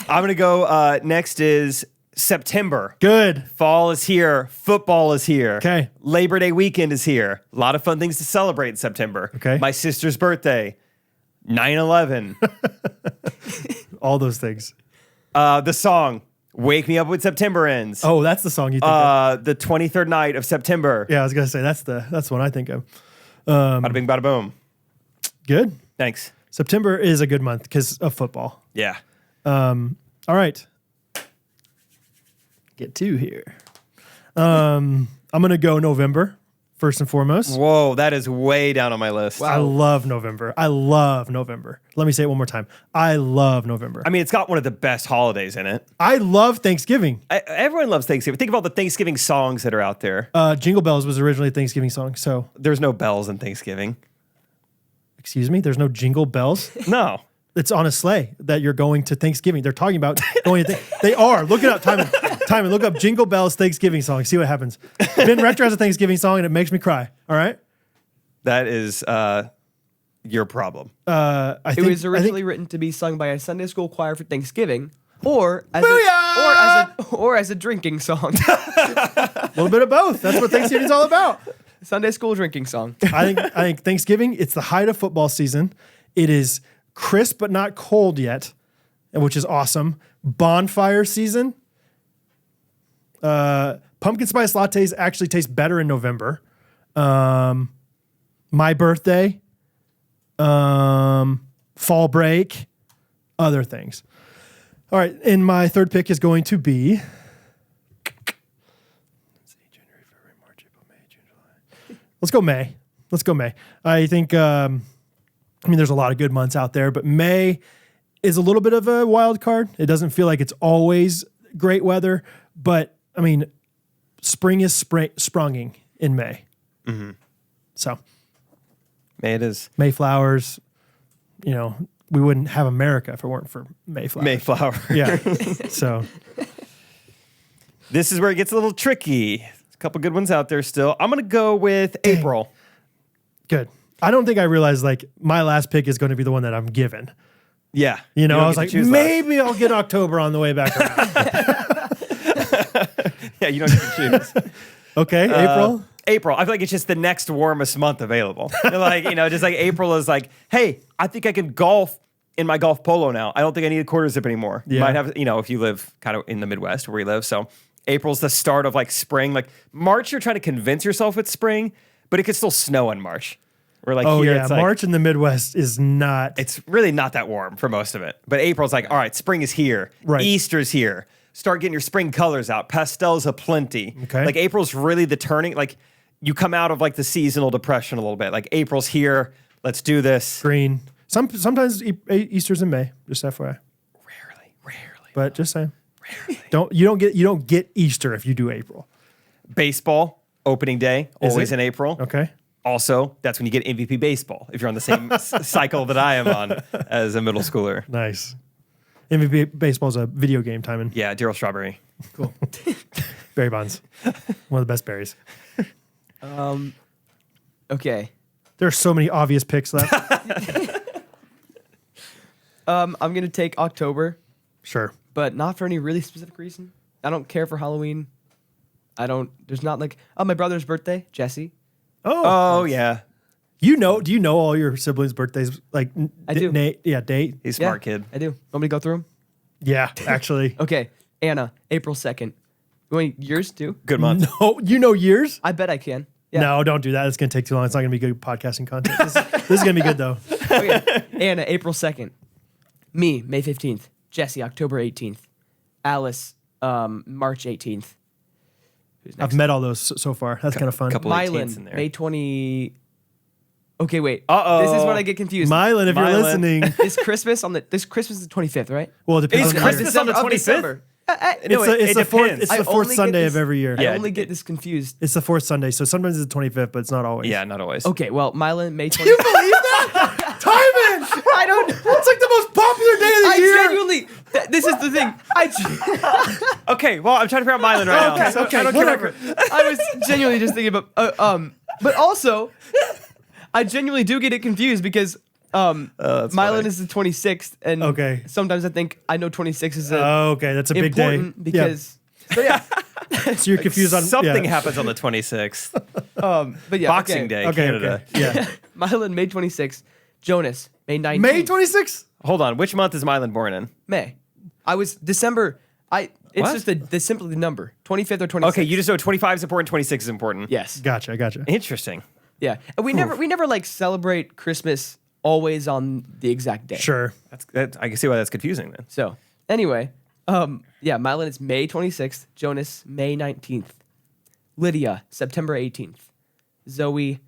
I'm gonna go. Next is September. Good. Fall is here. Football is here. Okay. Labor Day weekend is here. A lot of fun things to celebrate in September. Okay. My sister's birthday. 9/11. All those things. The song "Wake Me Up When September Ends." Oh, that's the song you think of. The 23rd night of September. Yeah, I was gonna say that's what I think of. Bada bing, bada boom. Good. Thanks. September is a good month because of football. Yeah. All right. Get two here. I'm gonna go November first and foremost. Whoa, that is way down on my list. I love November. I love November. Let me say it one more time. I love November. I mean, it's got one of the best holidays in it. I love Thanksgiving. Everyone loves Thanksgiving. Think of all the Thanksgiving songs that are out there. Jingle Bells was originally a Thanksgiving song. So, There's no bells in Thanksgiving. excuse me, there's no Jingle Bells. No. It's on a sleigh that you're going to Thanksgiving. They're talking about going to They are. Look it up. Timon, look up Jingle Bells Thanksgiving song. See what happens. Ben Rector has a Thanksgiving song and it makes me cry. All right? That is your problem. It was originally written to be sung by a Sunday school choir for Thanksgiving, or as a drinking song. A little bit of both. That's what Thanksgiving's all about. Sunday school drinking song. I think Thanksgiving, it's the height of football season. It is crisp but not cold yet, which is awesome. Bonfire season. Pumpkin spice lattes actually taste better in November. My birthday. Fall break. Other things. All right, and my third pick is going to be January, February, March, April, May, June, July. Let's go May. I think there's a lot of good months out there, but May is a little bit of a wild card. It doesn't feel like it's always great weather, but I mean, spring is sprunging in May. Mm-hmm. So May it is. Mayflowers, we wouldn't have America if it weren't for Mayflowers. Mayflower. Yeah. So This is where it gets a little tricky. There's a couple good ones out there still. I'm going to go with April. good. I don't think I realized like my last pick is going to be the one that I'm given. Yeah. I don't was get like, to choose maybe I'll get October on the way back around. Yeah, you don't get to choose. Okay, April. I feel like it's just the next warmest month available. Just like April is like, hey, I think I can golf in my golf polo now. I don't think I need a quarter zip anymore. You Yeah. might have, if you live kind of in the Midwest where we live. So April's the start of like spring. Like March, you're trying to convince yourself it's spring, but it could still snow in March. We're like, it's like, March in the Midwest is not. it's really not that warm for most of it. But April's like, all right, spring is here. Right. Easter's here. Start getting your spring colors out. Pastels aplenty. Okay. Like April's really the turning. Like you come out of like the seasonal depression a little bit. Like April's here. Let's do this. green. Sometimes Easter's in May. Just FYI. Rarely. But just saying. Rarely. You don't get Easter if you do April. Baseball opening day Is always it? in April. Okay. Also, that's when you get MVP baseball if you're on the same cycle that I am on as a middle schooler. Nice. MVP baseball is a video game, Timon. Yeah, Daryl Strawberry. Cool. Berry Bonds. One of the best berries. Okay. There are so many obvious picks left. I'm gonna take October, Sure. but not for any really specific reason. I don't care for Halloween. There's not like, my brother's birthday, Jesse. Oh yeah, Do you know all your siblings' birthdays? Like I do. Nate, date. he's a smart kid. I do. Want me to go through them? Yeah, actually. Okay. Anna, April 2nd. You want yours too? Good month. No, you know years? I bet I can. Yeah. No, don't do that. It's gonna take too long. It's not gonna be good podcasting content. This is gonna be good though. Okay. Anna, April 2nd. Me, May 15th. Jesse, October 18th. Alice, March 18th. Who's next? I've met all those so far. That's kind of fun. couple 18s in Mylan, there. May 20. Okay, wait. Uh-oh. This is when I get confused. Mylan, if you're Mylan. listening, This Christmas is the 25th, right? well, it depends Is on Christmas the year. on the Of 25th? December. No, It's it the fourth. depends. It's I the fourth only get Sunday this- of every year. I Yeah. only get this confused. It's the fourth Sunday, so sometimes it's the 25th, but it's not always. Yeah, not always. Okay, well, Mylan, May 20th. You believe that? Timon! I don't know. It's like the most popular day of the I year. genuinely. This is the thing. Okay, well, I'm trying to figure out Mylan right now. Okay, I don't whatever. I was genuinely just thinking about. But also, I genuinely do get it confused because that's Mylan funny. is the 26th, and Okay. sometimes I think I know 26 is Okay, that's a big day. important because. So yeah, Yeah. So you're confused on Something yeah. happens on the 26th. but yeah, Boxing okay. Day, Okay, Canada. okay. Yeah. Mylan, May 26th. Jonas, May 19th. May 26th? Hold on, which month is Mylan born in? May. I was December. It's What? just the simply the number 25th or 26th. Okay, you just know 25 is important, 26 is important. Yes. Gotcha. Interesting. Yeah, and we never like celebrate Christmas always on the exact day. Sure. I can see why that's confusing then. So anyway, yeah, Mylan is May 26th. Jonas, May 19th. Lydia, September 18th. Zoe,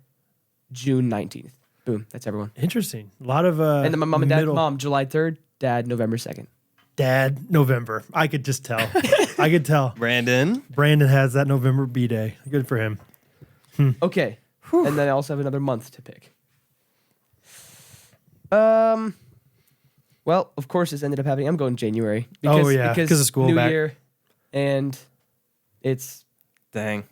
June 19th. Boom, that's everyone. Interesting. A lot of And then my mom and dad. middle- Mom, July 3rd. Dad, November 2nd. Dad, November. I could just tell. I could tell. Brandon. Brandon has that November B day. Good for him. Okay, and then I also have another month to pick. Well, of course, this ended up happening. I'm going January. Oh, yeah, 'cause of school New back. Year, and it's Dang.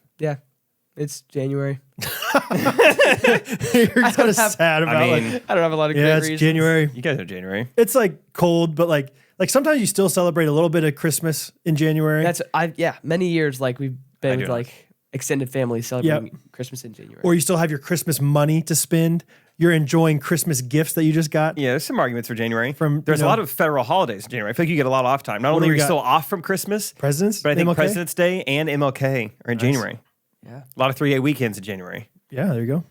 it's January. You're kind of sad about I mean, like, I don't have a lot of yeah, great it's reasons. January. You guys know January. It's like cold, but like sometimes you still celebrate a little bit of Christmas in January. Many years like we've I been do with know. like extended family celebrating Christmas in January. or you still have your Christmas money to spend. You're enjoying Christmas gifts that you just got. Yeah, there's some arguments for January. From, there's you a know- lot of federal holidays in January. I feel like you get a lot of off time. Not What only do are we you got? still off from Christmas, Presidents, but I think MLK? President's Day and MLK are in January. Yeah. A lot of 3-day weekends in January. Yeah, there you go.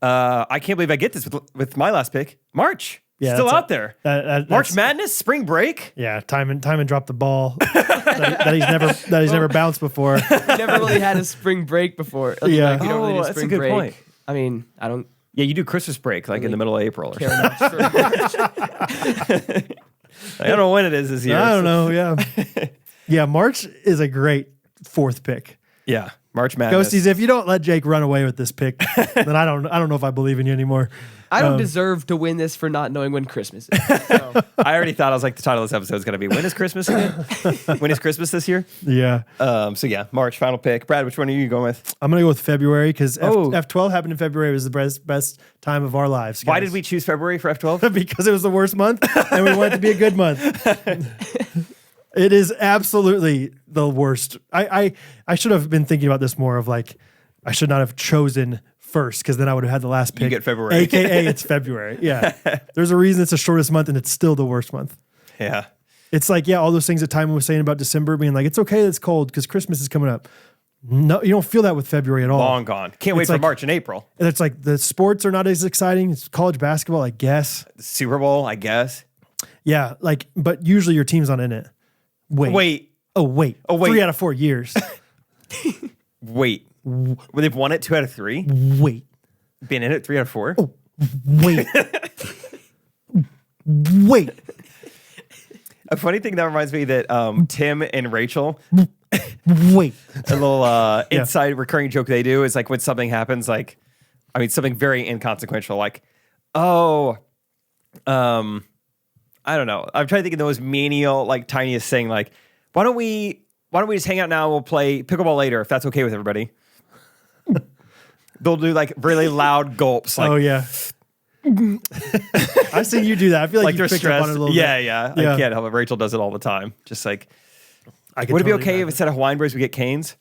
I can't believe I get this with my last pick. March. Yeah, Still that's out there. March that's- Madness, spring break. Yeah, Timon dropped the ball that he's never bounced before. We never really had a spring break before. I mean, Yeah. like, we don't really Oh, do that's a spring good break. point. I mean, I don't Yeah, you do Christmas break like in the middle of April or care something. much for March. I don't know when it is this year. I don't know. Yeah, yeah. March is a great fourth pick. Yeah, March Madness. Ghosties, if you don't let Jake run away with this pick, then I don't know if I believe in you anymore. I don't deserve to win this for not knowing when Christmas is. So, I already thought, I was like, the title of this episode is going to be When is Christmas again? When is Christmas this year? Yeah, So yeah, March, final pick. Brad, which one are you going with? I'm gonna go with February because Oh. F12 happened in February. It was the best time of our lives. Why guys. did we choose February for F12? Because it was the worst month and we wanted it to be a good month. It is absolutely the worst. I should have been thinking about this more of like, I should not have chosen first because then I would have had the last pick. get February. AKA it's February. Yeah. There's a reason it's the shortest month and it's still the worst month. Yeah. It's like, yeah, all those things that Timon was saying about December being like, it's okay that it's cold because Christmas is coming up. No, you don't feel that with February at all. Long gone. Can't wait It's for like- March and April. And it's like the sports are not as exciting. It's college basketball, I guess. The Super Bowl, I guess. Yeah, like, but usually your team's not in it. Wait. Oh, wait. Oh, wait. 3 out of 4 years. Wait. Well, they've won it 2 out of 3? Wait. Been in it 3 out of 4? Wait. Wait. A funny thing that reminds me that Tim and Rachel, Wait. a little inside recurring joke they do is like when something happens, like, I mean, something very inconsequential, like, oh, I don't know. I'm trying to think of the most menial, like, tiniest thing, like, why don't we just hang out now? We'll play pickleball later if that's okay with everybody. They'll do like really loud gulps. Like, Oh, yeah. I've seen you do that. I feel like, they're you picked up on stressed. it a little Yeah, bit. yeah. Yeah. I can't help it. Rachel does it all the time. Just like, I could would it be totally okay if imagine. instead of Hawaiian Brace we get canes?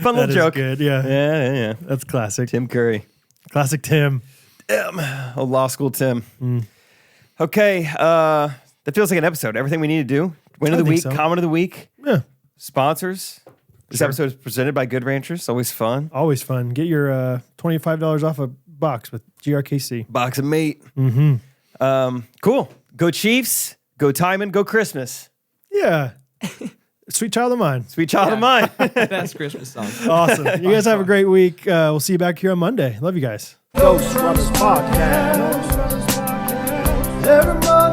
Fun little That is joke. good. Yeah. Yeah. That's classic. Tim Curry. Classic Tim. Old law school Tim. Okay. That feels like an episode. Everything we need to do. Win of I the think week, so. comment of the week, Yeah. sponsors. This episode is presented by Good Ranchers. Always fun. Always fun. Get your $25 off a box with GRKC. Box of meat. Cool. Go Chiefs. Go Timon. Go Christmas. Yeah. Sweet child of mine. Sweet child of mine. Best Christmas song. Awesome. You guys have a great week. We'll see you back here on Monday. Love you guys. Ghostrunners Podcast. Everybody.